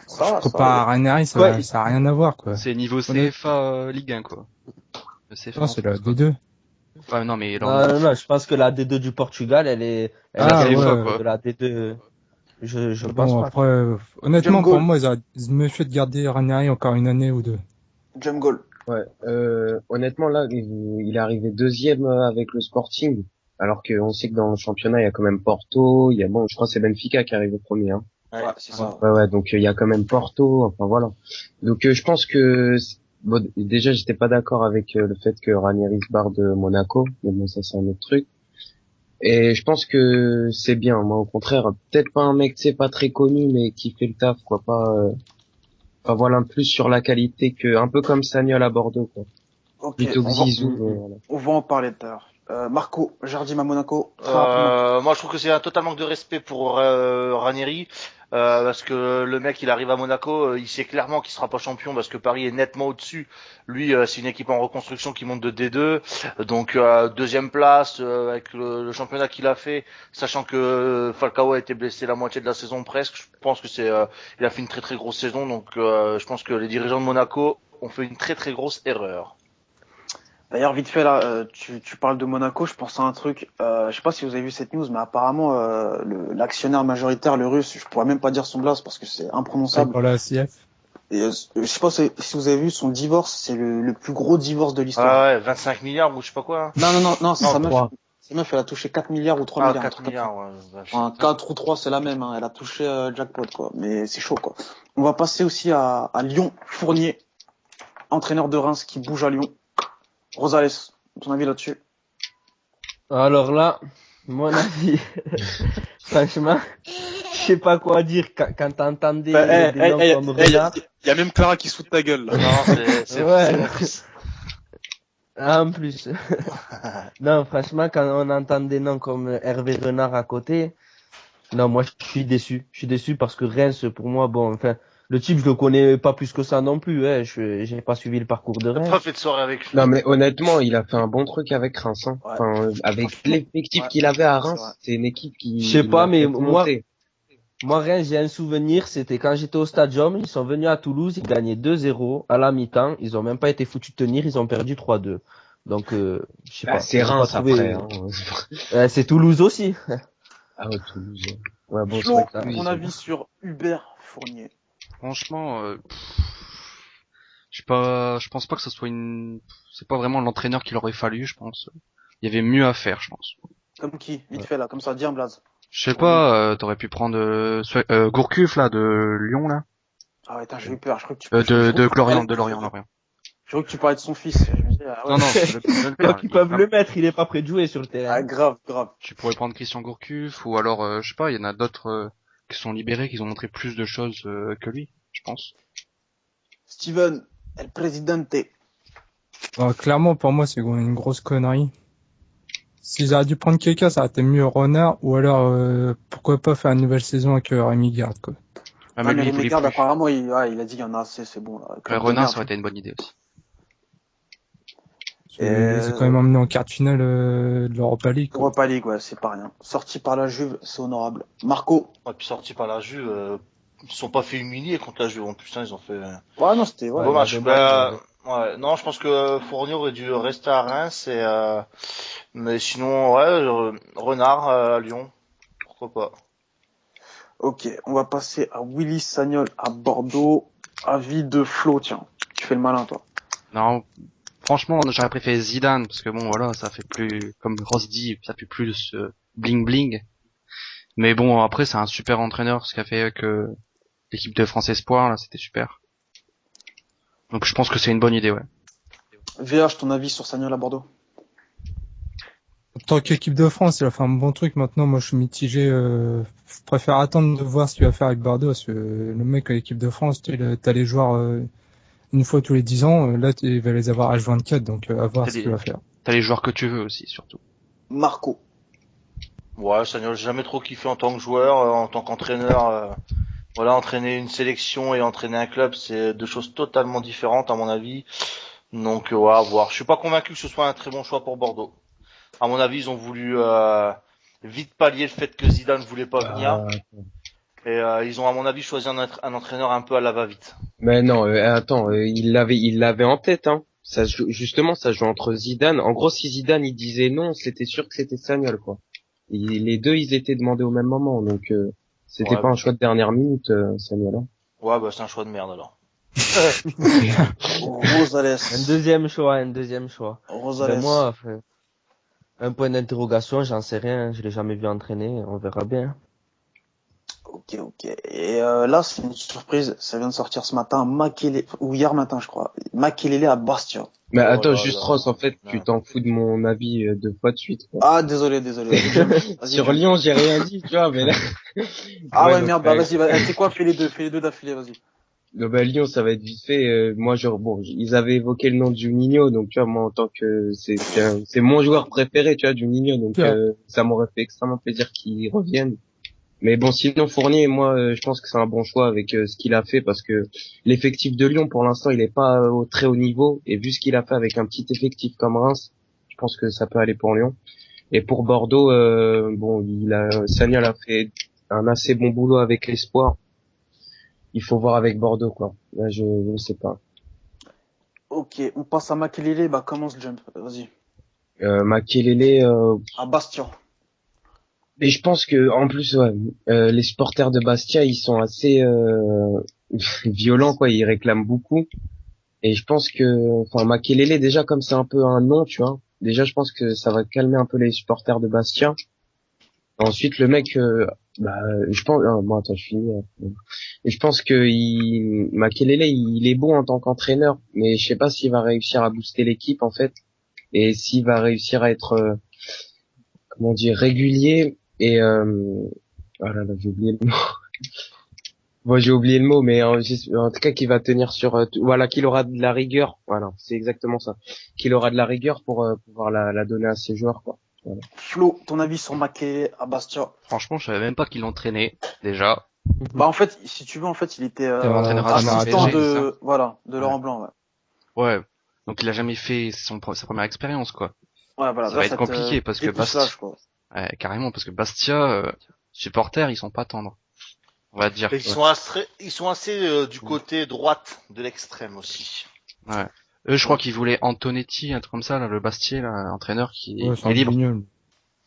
ça Comparé à Ranieri, ça a rien à voir, quoi. C'est niveau CFA Ligue 1, quoi. Le CFA. Non, c'est la D2. Ouais, non, mais Non, je pense que la D2 du Portugal, elle est quoi. de la D2. Je Bon, pense pas. après, honnêtement, Jungle. pour moi, ils auraient mieux fait de garder Ranieri encore une année ou deux. Jungle. Ouais, honnêtement là, il est arrivé deuxième avec le Sporting, alors qu'on sait que dans le championnat il y a quand même Porto, il y a je crois que c'est Benfica qui arrive au premier. Hein. Ouais, c'est ça. Ouais, donc il y a quand même Porto, enfin voilà. Donc je pense que déjà j'étais pas d'accord avec le fait que Ranieri se barre de Monaco, mais bon ça c'est un autre truc. Et je pense que c'est bien, moi au contraire, peut-être pas un mec pas très connu mais qui fait le taf quoi, pas enfin voilà, plus sur la qualité que un peu comme Sagnol à Bordeaux quoi. Ok, Plutôt que Zizou. Voilà. on va en parler tout à l'heure. Marco, Jardim à Monaco. Moi, je trouve que c'est un total manque de respect pour Ranieri, parce que le mec, il arrive à Monaco, il sait clairement qu'il sera pas champion parce que Paris est nettement au-dessus. Lui, c'est une équipe en reconstruction qui monte de D2, donc deuxième place avec le championnat qu'il a fait, sachant que Falcao a été blessé la moitié de la saison presque. Je pense que il a fait une très très grosse saison, donc je pense que les dirigeants de Monaco ont fait une très très grosse erreur. D'ailleurs, vite fait là, tu parles de Monaco, je pense à un truc. Je sais pas si vous avez vu cette news, mais apparemment l'actionnaire majoritaire, le Russe, je pourrais même pas dire son blase parce que c'est imprononçable. Pour la CF. Et, je sais pas si vous avez vu son divorce, c'est le plus gros divorce de l'histoire. Ah ouais, 25 milliards ou je sais pas quoi. Hein. Non, c'est sa meuf. 3. Sa meuf, elle a touché 4 milliards ou 3 Ah, milliards. 4 milliards, ouais. Enfin, 4 ou 3, c'est la même, hein. Elle a touché jackpot, quoi. Mais c'est chaud, quoi. On va passer aussi à Lyon, Fournier, entraîneur de Reims qui bouge à Lyon. Rosales, ton avis là-dessus? Alors là, mon avis, franchement, je sais pas quoi dire quand t'entends des noms comme Renard. Y a même Clara qui se fout de ta gueule, là. Non, c'est Ouais. triste. En plus. Non, franchement, quand on entend des noms comme Hervé Renard à côté, non, moi, je suis déçu. Je suis déçu parce que Reims, pour moi, bon, enfin, le type, je le connais pas plus que ça non plus, hein. J'ai pas suivi le parcours de T'as Reims. pas fait de soirée avec lui. Non mais honnêtement, il a fait un bon truc avec Reims. Hein. Ouais. Enfin, avec l'effectif qu'il avait à Reims, c'est une équipe qui. Je sais pas, l'a mais fait moi, monter. Reims, j'ai un souvenir, c'était quand j'étais au Stadium, ils sont venus à Toulouse, ils gagnaient 2-0 à la mi-temps, ils ont même pas été foutus de tenir, ils ont perdu 3-2. Donc, je sais pas. C'est j'ai pas Reims trouvé- après. Hein. C'est Toulouse aussi. Ah ouais, Toulouse. Ouais, bon, c'est Flo, vrai que Toulouse, ton ils avis sur Hubert Fournier? franchement, je pense pas que ce soit c'est pas vraiment l'entraîneur qu'il aurait fallu, je pense. Il y avait mieux à faire, je pense. Comme qui? Vite fait, là, comme ça, dis un blaze. Je sais pas, t'aurais pu prendre Gourcuff là de Lyon là, Ah ouais, j'ai eu peur, je crois que tu de Lorient. Je crois que tu parlais de son fils. Je me dis, ah ouais. Non, je vais le faire. Donc, ils peuvent le mettre, il est pas prêt de jouer sur le terrain. Ah, grave. Tu pourrais prendre Christian Gourcuff ou alors je sais pas, il y en a d'autres qui sont libérés, qui ont montré plus de choses que lui, je pense. Steven, El Presidente. Bon, clairement, pour moi, c'est une grosse connerie. S'ils auraient dû prendre quelqu'un, ça aurait été mieux Renard, ou alors, pourquoi pas faire une nouvelle saison avec Rémi Garde, quoi. Ah, mais lui, il Rémi voulait Garde, plus. apparemment, il a dit qu'il y en a assez, c'est bon, là. Renard, ça aurait été une bonne idée aussi. Ils ont quand même emmené en quart de finale de l'Europa League. Quoi. Europa League, ouais, c'est pas rien. Sorti par la Juve, c'est honorable. Marco. Ouais, puis sorti par la Juve, ils se sont pas fait humilier contre la Juve en plus, hein, ils ont fait Ouais, non, c'était, ouais. beau match. dommage, Ouais, non, je pense que Fournier aurait dû rester à Reims mais sinon, ouais, Renard à Lyon, pourquoi pas. Ok, on va passer à Willy Sagnol à Bordeaux. Avis de Flo, tiens. Tu fais le malin, toi. Non, franchement, j'aurais préféré Zidane, parce que bon, voilà, ça fait plus, comme Ross dit, ça fait plus de ce bling bling. Mais bon, après, c'est un super entraîneur, ce qu'a fait avec l'équipe de France Espoir, là, c'était super. Donc je pense que c'est une bonne idée, ouais. VH, ton avis sur Sagnol à Bordeaux? En tant qu'équipe de France, il a fait un bon truc. Maintenant, moi, je suis mitigé. Je préfère attendre de voir ce qu'il va faire avec Bordeaux, parce que le mec à l'équipe de France, t'as les joueurs une fois tous les 10 ans. Là, il va les avoir H24, donc à voir ce qu'il va faire. T'as les joueurs que tu veux aussi, surtout. Marco. Ouais, Sagnol, j'ai jamais trop kiffé en tant que joueur, en tant qu'entraîneur. Voilà, entraîner une sélection et entraîner un club, c'est deux choses totalement différentes à mon avis. Donc, ouais, à voir. Je suis pas convaincu que ce soit un très bon choix pour Bordeaux. À mon avis, ils ont voulu vite pallier le fait que Zidane ne voulait pas venir. Et ils ont, à mon avis, choisi un entraîneur un peu à la va-vite. Mais non, attends, il l'avait en tête, hein. Justement, ça joue entre Zidane. En gros, si Zidane il disait non, c'était sûr que c'était Sagnol, quoi. Les deux, ils étaient demandés au même moment, donc c'était Ouais, pas un choix de dernière minute, Sagnol. Hein. Ouais, bah c'est un choix de merde alors. Rosales. Un deuxième choix. Rosales. Ben moi, enfin, un point d'interrogation, j'en sais rien, je l'ai jamais vu entraîner, on verra bien. Ok. Et là, c'est une surprise. Ça vient de sortir ce matin. Ou hier matin, je crois. Makelele à Bastia. Mais Oh attends, là juste là. Ross, en fait, Ouais. tu t'en fous de mon avis deux fois de suite, quoi. Ah, désolé. Vas-y, Sur Jim. Lyon, j'ai rien dit, tu vois, mais là... Ah ouais, donc, merde. Bah vas-y. C'est quoi? Fais les deux d'affilée. Vas-y. bah, Lyon, ça va être vite fait. Moi, ils avaient évoqué le nom de Juninho, donc tu vois, moi, en tant que c'est mon joueur préféré, tu vois, Juninho, donc Ouais. ça m'aurait fait extrêmement plaisir qu'il revienne. Mais bon, sinon Fournier, moi, je pense que c'est un bon choix avec ce qu'il a fait, parce que l'effectif de Lyon, pour l'instant, il est pas au très haut niveau, et vu ce qu'il a fait avec un petit effectif comme Reims, je pense que ça peut aller pour Lyon. Et pour Bordeaux, bon, Sagnol a fait un assez bon boulot avec l'Espoir. Il faut voir avec Bordeaux, quoi. Là, je sais pas. Ok, on passe à Makelele. Bah commence Jump. Vas-y. Makelele, À Bastia. et je pense que en plus, ouais, les supporters de Bastia, ils sont assez violents, quoi. Ils réclament beaucoup. Et je pense que, enfin, Makelele, déjà comme c'est un peu un nom, tu vois. Déjà, je pense que ça va calmer un peu les supporters de Bastia. Ensuite, le mec, je pense, bon, attends, je finis. Et je pense que Makelele, il est bon en tant qu'entraîneur, mais je sais pas s'il va réussir à booster l'équipe, en fait, et s'il va réussir à être, comment dire, régulier et, oh là là, j'ai oublié le mot. Bon, j'ai oublié le mot, mais en tout cas, qu'il va tenir sur, voilà, qu'il aura de la rigueur. Voilà, c'est exactement ça. Qu'il aura de la rigueur pour pouvoir la donner à ses joueurs, quoi. Voilà. Flo, ton avis sur Makelele à Bastia? Franchement, je savais même pas qu'il l'entraînait, déjà. Bah en fait, si tu veux, en fait, il était entraîneur assistant PSG, c'est de Laurent Blanc. Ouais. Ouais. Donc il a jamais fait sa première expérience, quoi. Ouais, voilà. Ça va être compliqué, parce que Bastia, quoi. Ouais, carrément, parce que Bastia, supporters, ils sont pas tendres. On va dire. Et ils sont assez du côté droite de l'extrême aussi. Ouais. Eux, je crois qu'ils voulaient Antonetti, un truc comme ça, là, le Bastier, là, entraîneur qui Ouais, c'est est un libre. guignol.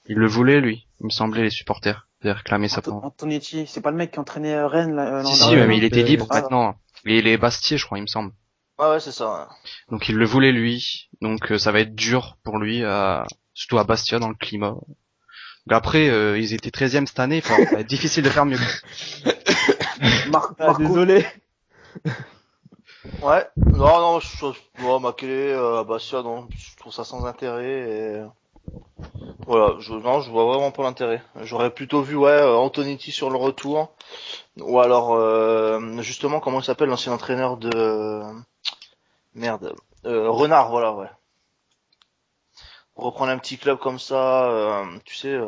Il le voulait, lui. Il me semblait, les supporters. Ils avaient réclamé ça pendant. Antonetti, c'est pas le mec qui entraînait Rennes l'an Si, dernier, mais là il était libre Ah, maintenant. Et les Bastier, je crois, il me semble. Ouais, c'est ça. Ouais. Donc il le voulait, lui. Donc ça va être dur pour lui, surtout à Bastia, dans le climat. Donc après, ils étaient 13e cette année, ça va être difficile de faire mieux. Marco. Désolé. Ouais. Non, Makelele à Bastia, non, je trouve ça sans intérêt. Et... Voilà, je vois vraiment pas l'intérêt. J'aurais plutôt vu, Antonetti sur le retour, ou alors justement, comment il s'appelle, l'ancien entraîneur de merde, Renard, voilà, ouais. Reprendre un petit club comme ça, tu sais,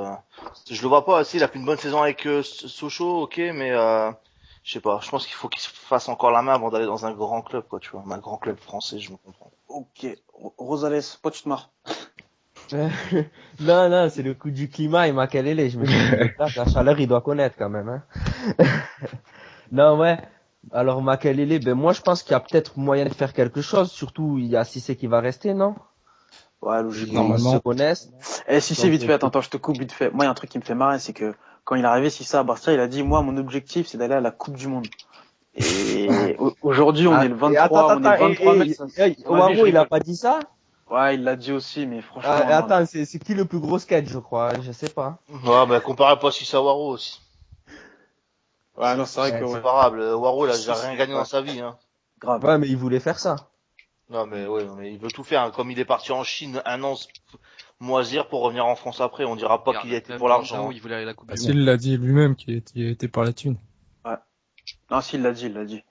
je le vois pas. Il a fait une bonne saison avec Sochaux, ok, mais je sais pas. Je pense qu'il faut qu'il se fasse encore la main avant d'aller dans un grand club, quoi, tu vois, un grand club français, je me comprends. Ok, Rosales, pourquoi tu te marres? Non, c'est le coup du climat et Makelele. Je me suis dit, la chaleur, il doit connaître quand même, hein. Non, ouais. Alors, Makelele, ben, moi, je pense qu'il y a peut-être moyen de faire quelque chose. Surtout, il y a Cissé qui va rester, non? Ouais, Vu qu'ils logiquement. se connaissent. Eh, si c'est Donc, vite fait, attends, je te coupe vite fait. Moi, il y a un truc qui me fait marrer, c'est que quand il est arrivé, si ça à Barça, il a dit, moi, mon objectif, c'est d'aller à la Coupe du Monde. Et aujourd'hui, on est le 23, on est le 23 mai. Waro, il a pas dit ça? Ouais, il l'a dit aussi, mais franchement. Attends, c'est qui le plus gros sketch, je crois? Je sais pas. Ouais, mais comparé pas si à Waro aussi. Ouais, non, c'est vrai que, C'est ouais. comparable. Waro, il a déjà rien gagné dans sa vie, hein. Grave. Ouais, mais il voulait faire ça. Non, mais ouais, mais il veut tout faire. Comme il est parti en Chine un an moisir pour revenir en France après, on dira pas qu'il y a été pour l'argent. Il voulait aller à la Coupe du Monde. S'il l'a dit lui-même qu'il était par la thune. Non, si, il l'a dit.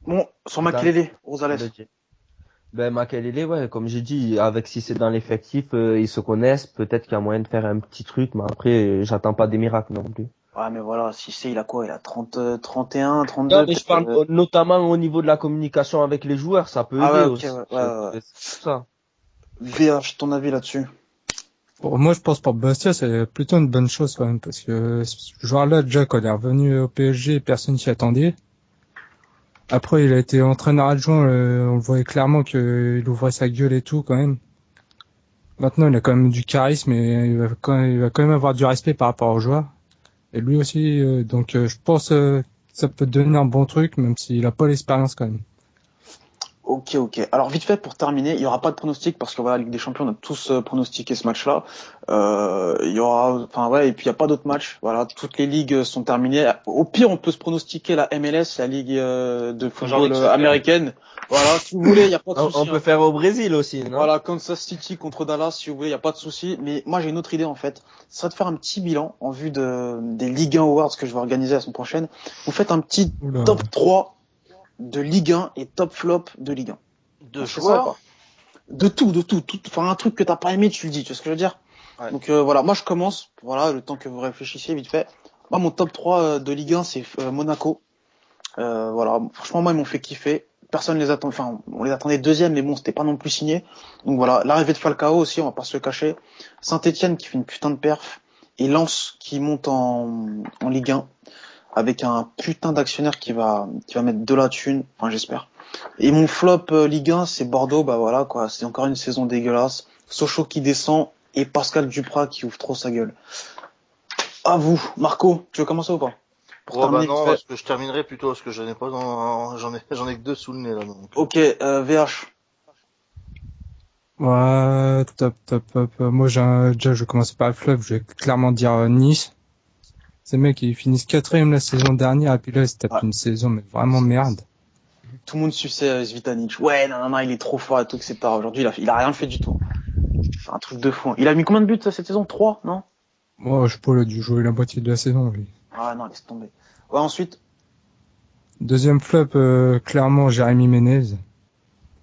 Bon, sur Makelele, Rosales. Ben, Makelele, ouais, comme j'ai dit, avec si c'est dans l'effectif, ils se connaissent, peut-être qu'il y a moyen de faire un petit truc, mais après, j'attends pas des miracles non plus. Ouais, mais voilà, si c'est, il a quoi? Il a 30, 31, 32. Non, mais je parle notamment au niveau de la communication avec les joueurs, ça peut aider Ah ouais, ok, aussi. ouais. C'est ça. VH, ton avis là-dessus? Pour moi, je pense pour Bastia, c'est plutôt une bonne chose quand même, parce que ce joueur-là, déjà, quand il est revenu au PSG, personne s'y attendait. Après, il a été entraîneur adjoint, on le voyait clairement qu'il ouvrait sa gueule et tout, quand même. Maintenant, il a quand même du charisme et il va quand même avoir du respect par rapport aux joueurs. Et lui aussi, donc je pense que ça peut devenir un bon truc, même s'il a pas l'expérience quand même. Ok. Alors vite fait pour terminer, il y aura pas de pronostic parce que voilà, la Ligue des Champions, on a tous pronostiqué ce match-là. Il y aura, enfin ouais, et puis il y a pas d'autres matchs. Voilà, toutes les ligues sont terminées. Au pire, on peut se pronostiquer la MLS, la Ligue de football américaine. Voilà, si vous voulez, il y a pas de souci. On peut faire au Brésil aussi, non? Voilà, Kansas City contre Dallas, si vous voulez, il y a pas de souci. Mais moi, j'ai une autre idée en fait. Ce serait de faire un petit bilan en vue des Ligue 1 Awards que je vais organiser la semaine prochaine. Vous faites un petit top 3 de Ligue 1 et top flop de Ligue 1. De joueurs? De tout. Enfin, un truc que t'as pas aimé, tu le dis, tu vois ce que je veux dire? Ouais. Donc voilà, moi je commence, voilà, le temps que vous réfléchissiez vite fait. Moi, mon top 3 de Ligue 1, c'est Monaco. Voilà, franchement, moi, ils m'ont fait kiffer. Personne les attend, enfin, on les attendait deuxième, mais bon, c'était pas non plus signé. Donc voilà, l'arrivée de Falcao aussi, on va pas se le cacher. Saint-Etienne qui fait une putain de perf. Et Lens qui monte en Ligue 1. Avec un putain d'actionnaire qui va mettre de la thune, enfin j'espère. Et mon flop Ligue 1, c'est Bordeaux, bah voilà quoi, c'est encore une saison dégueulasse. Sochaux qui descend et Pascal Duprat qui ouvre trop sa gueule. À vous, Marco, tu veux commencer ou pas? Bah non, parce que je terminerai plutôt parce que j'en ai pas j'en ai que deux sous le nez là. Donc. Ok, VH. Ouais, top. Moi, déjà, je vais commencer par le flop, je vais clairement dire Nice. Ces mecs, ils finissent 4ème la saison dernière, et puis là, ils se tapent une saison, mais vraiment merde. Tout le monde suçait Zvitanic. Ouais, non, il est trop fort et tout, etc. Aujourd'hui, il a rien fait du tout. C'est un truc de fou. Il a mis combien de buts cette saison? 3, non? Moi, je sais pas, il a dû jouer la moitié de la saison, lui. Ah non, laisse tomber. Ouais, ensuite. Deuxième flop, clairement, Jérémy Ménez.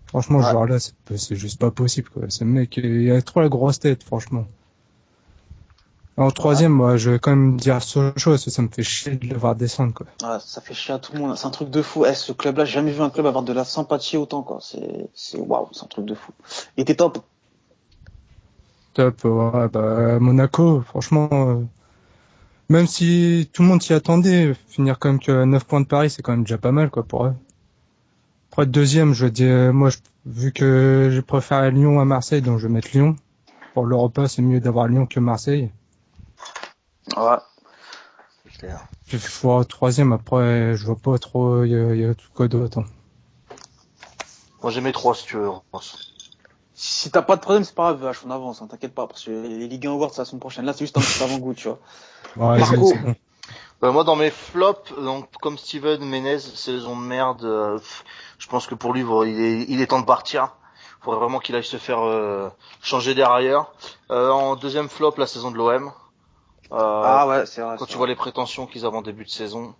Franchement, ce joueur-là, c'est juste pas possible, quoi. Ce mec, il a trop la grosse tête, franchement. En troisième, moi, je vais quand même dire Sochaux, parce que ça me fait chier de le voir descendre, quoi. Ah, ça fait chier à tout le monde. C'est un truc de fou. Ce club-là, j'ai jamais vu un club avoir de la sympathie autant, quoi. Waouh, c'est un truc de fou. Et t'es top? Top, ouais, bah, Monaco, franchement, même si tout le monde s'y attendait, finir quand même que 9 points de Paris, c'est quand même déjà pas mal, quoi, pour eux. Après, deuxième, je veux dire, moi, vu que je préfère Lyon à Marseille, donc je vais mettre Lyon. Pour l'Europa, c'est mieux d'avoir Lyon que Marseille. Ouais. C'est clair. Puis, troisième, après, je vois pas trop, il y a tout quoi d'autre. Hein. Moi, j'ai mes 3, si tu veux. Si t'as pas de troisième, c'est pas grave, on avance, hein, t'inquiète pas, parce que les Ligue 1 Awards, c'est la semaine prochaine. Là, c'est juste un petit avant-goût, tu vois. Ouais, Marco. c'est bon. Moi, dans mes flops, donc, comme Steven Menez, saison de merde, je pense que pour lui, il est temps de partir. Faudrait vraiment qu'il aille se faire changer d'air ailleurs. En deuxième flop, la saison de l'OM. Ah ouais, c'est vrai. Quand tu vois les prétentions qu'ils avaient en début de saison.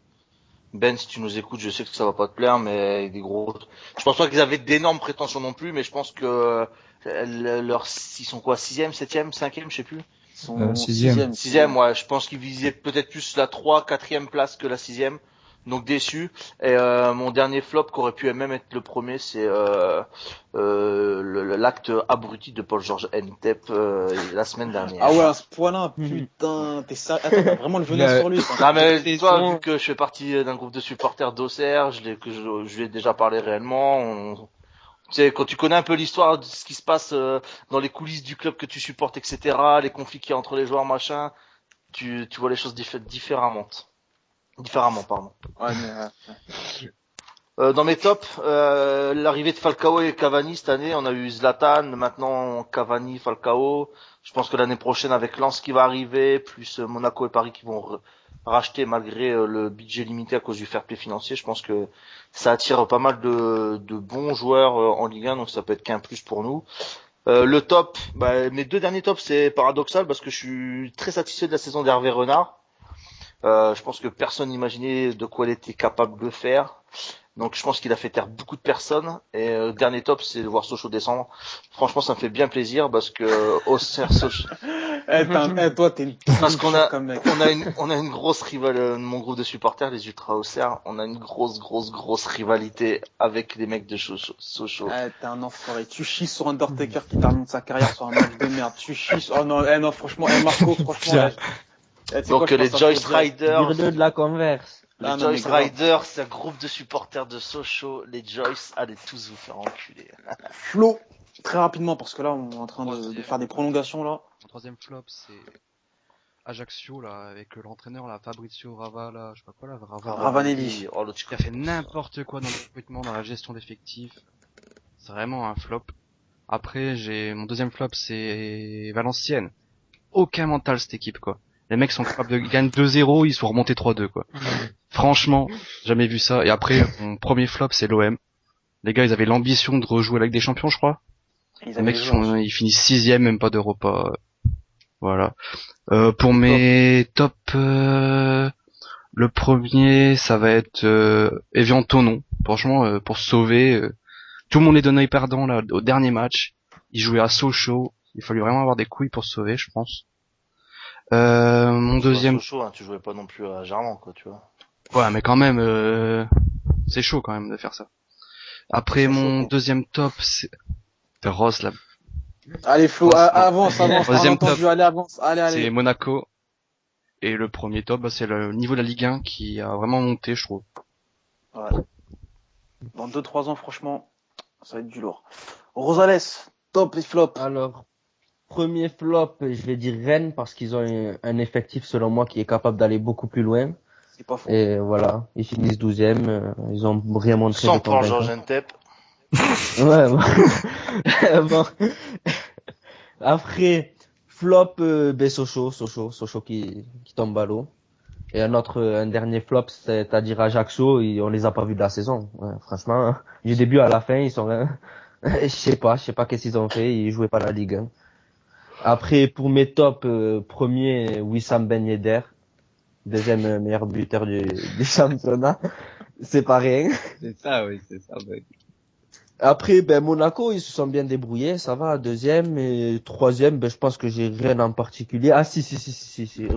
Ben, si tu nous écoutes, je sais que ça va pas te plaire, mais des gros. Je pense pas qu'ils avaient d'énormes prétentions non plus, mais je pense que ils sont quoi, 6e, 7e, 5e, je sais plus. Sixième. 6e, ouais. Je pense qu'ils visaient peut-être plus la 3, 4e place que la 6e. Donc déçu. Et mon dernier flop, qui aurait pu même être le premier, c'est l'acte abruti de Paul-Georges Ntep la semaine dernière. Ah ouais, à ce point-là, Mhm. putain, t'es sérieux? Attends, t'as vraiment le venin Ouais. sur lui, ça. Non mais C'est toi, son- vu que je fais partie d'un groupe de supporters d'Auxerre, je lui ai déjà parlé réellement. Tu sais, quand tu connais un peu l'histoire de ce qui se passe dans les coulisses du club que tu supportes, etc., les conflits qu'il y a entre les joueurs, machin, tu vois les choses différemment. Différemment, pardon. Ouais, mais, Dans mes tops, l'arrivée de Falcao et Cavani cette année, on a eu Zlatan, maintenant Cavani, Falcao. Je pense que l'année prochaine avec Lens qui va arriver, plus Monaco et Paris qui vont racheter malgré le budget limité à cause du fair play financier, je pense que ça attire pas mal de bons joueurs en Ligue 1, donc ça peut être qu'un plus pour nous. Le top, mes deux derniers tops, c'est paradoxal parce que je suis très satisfait de la saison d'Hervé Renard. Je pense que personne n'imaginait de quoi il était capable de faire. Donc je pense qu'il a fait taire beaucoup de personnes. Et dernier top, c'est de voir Sochaux descendre. Franchement, ça me fait bien plaisir parce que Auxerre, Sochaux, toi, t'es une parce qu'on a, comme mec. on a une grosse rivale, mon groupe de supporters, les Ultra Auxerre, on a une grosse rivalité avec les mecs de Sochaux. T'es un enfoiré. Tu chies sur Undertaker qui termine sa carrière sur un match de merde. Tu chies sur... Oh non, non, franchement, Marco, franchement. Là, tu sais Donc quoi, je les passe un Joyce peu direct. Riders, Dire-le de la Converse. les Ah, non, Joyce mais grave. Riders, c'est un groupe de supporters de Sochaux. Les Joyce, allez tous vous faire enculer. Flo, très rapidement, parce que là, on est en train de faire des prolongations, là. Mon troisième flop, c'est Ajaccio, là, avec l'entraîneur, là, Fabrizio Rava, là, je sais pas quoi, là, Ravanelli. Oh, l'autre, qui a fait n'importe quoi dans le recrutement, dans la gestion d'effectifs. C'est vraiment un flop. Après, mon deuxième flop, c'est Valenciennes. Aucun mental, cette équipe, quoi. Les mecs sont capables de gagner 2-0, ils sont remontés 3-2, quoi. Franchement, jamais vu ça. Et après, mon premier flop, c'est l'OM. Les gars, ils avaient l'ambition de rejouer avec des champions, je crois. Les mecs, ils finissent 6ème, même pas d'Europa. Voilà. Pour mes top, le premier, ça va être Evian Tonon. Franchement, pour se sauver, tout le monde est donné perdant là au dernier match. Il jouait à Sochaux. Il fallait vraiment avoir des couilles pour se sauver, je pense. Mon deuxième. Sochaux, hein, tu jouais pas non plus à Gerland, quoi, tu vois. Ouais, mais quand même, c'est chaud quand même de faire ça. Après, C'est mon chaud. deuxième top, c'est Ross là. Allez, Flo, avance. Troisième Entendu, top. allez, avance. C'est Allez. Monaco. Et le premier top, c'est le niveau de la Ligue 1 qui a vraiment monté, je trouve. Ouais. Dans 2-3 ans, franchement, ça va être du lourd. Rosales, top et flop. Alors, premier flop, je vais dire Rennes parce qu'ils ont un effectif selon moi qui est capable d'aller beaucoup plus loin. C'est pas faux. Et voilà, ils finissent 12e, ils ont rien montré Sans de Paul convaincant. Georges Ntep. Ouais, bon. Bon. Après, flop, Sochaux qui tombe à l'eau. Et un dernier flop, c'est-à-dire Ajaccio, on les a pas vus de la saison. Ouais, franchement, du début à la fin, ils sont, je sais pas qu'est-ce qu'ils ont fait, ils jouaient pas la Ligue 1. Après, pour mes tops, premier, Wissam Ben Yedder, deuxième meilleur buteur du championnat. C'est pas rien. C'est ça, oui, c'est ça. Ouais. Après, Monaco, ils se sont bien débrouillés, ça va. Deuxième et troisième, je pense que j'ai rien en particulier. Ah, si.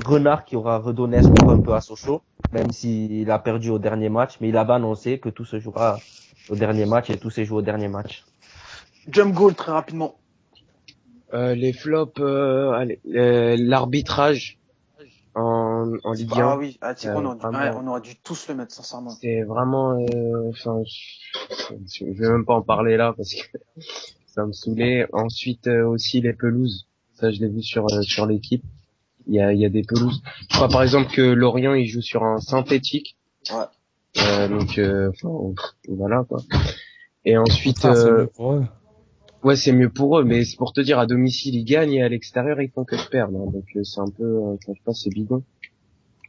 Renard qui aura redonné espoir un peu à Sochaux, même s'il a perdu au dernier match, mais il avait annoncé que tout se jouera au dernier match et tout s'est joué au dernier match. Jump goal, très rapidement. Les flops, l'arbitrage en Ligue 1. Ah oui, tu sais qu'on vraiment. on aurait dû tous le mettre, sincèrement. C'est vraiment, enfin, je vais même pas en parler là parce que ça me saoulait. Ensuite, aussi les pelouses. Ça, je l'ai vu sur l'équipe. Il y a des pelouses. Je crois par exemple que Lorient, il joue sur un synthétique. Ouais. Donc, voilà, quoi. Et ensuite, C'est mieux pour eux. ouais, c'est mieux pour eux, mais c'est pour te dire, à domicile, ils gagnent et à l'extérieur, ils font que perdre. Hein. Donc, c'est un peu, je sais pas, c'est bidon.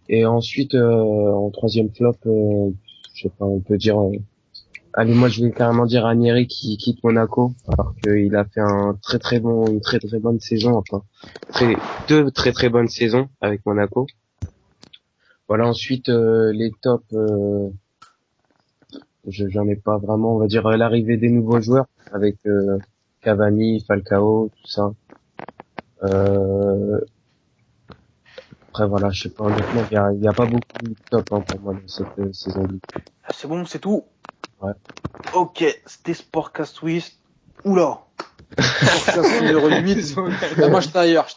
Et ensuite, en troisième flop, je sais pas, on peut dire, allez, moi, je vais carrément dire Ranieri qui quitte Monaco, alors qu'il a fait une très bonne saison, enfin, deux très bonnes saisons avec Monaco. Voilà, ensuite, les tops, j'en ai pas vraiment, on va dire, l'arrivée des nouveaux joueurs avec, Cavani, Falcao, tout ça. Après, voilà, je sais pas, honnêtement, il y a pas beaucoup de top, hein, pour moi, dans cette saison Ligue. C'est bon, c'est tout? Ouais. Ok, c'était Sportcast Swiss. Oula! Sportcast numéro 8. Moi, j'étais ailleurs.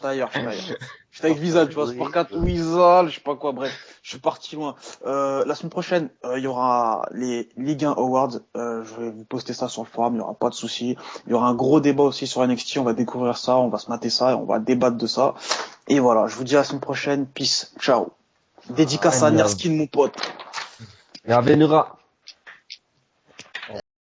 J'étais avec Visa, tu vois, Sportcast Wizal, je sais pas quoi, bref. Je suis parti loin. La semaine prochaine, il y aura les Ligue 1 Awards. Je vais vous poster ça sur le forum, il y aura pas de souci. Il y aura un gros débat aussi sur NXT, on va découvrir ça, on va se mater ça et on va débattre de ça. Et voilà, je vous dis à la semaine prochaine. Peace. Ciao. Dédicace à Nerskin, mon pote. Bienvenue.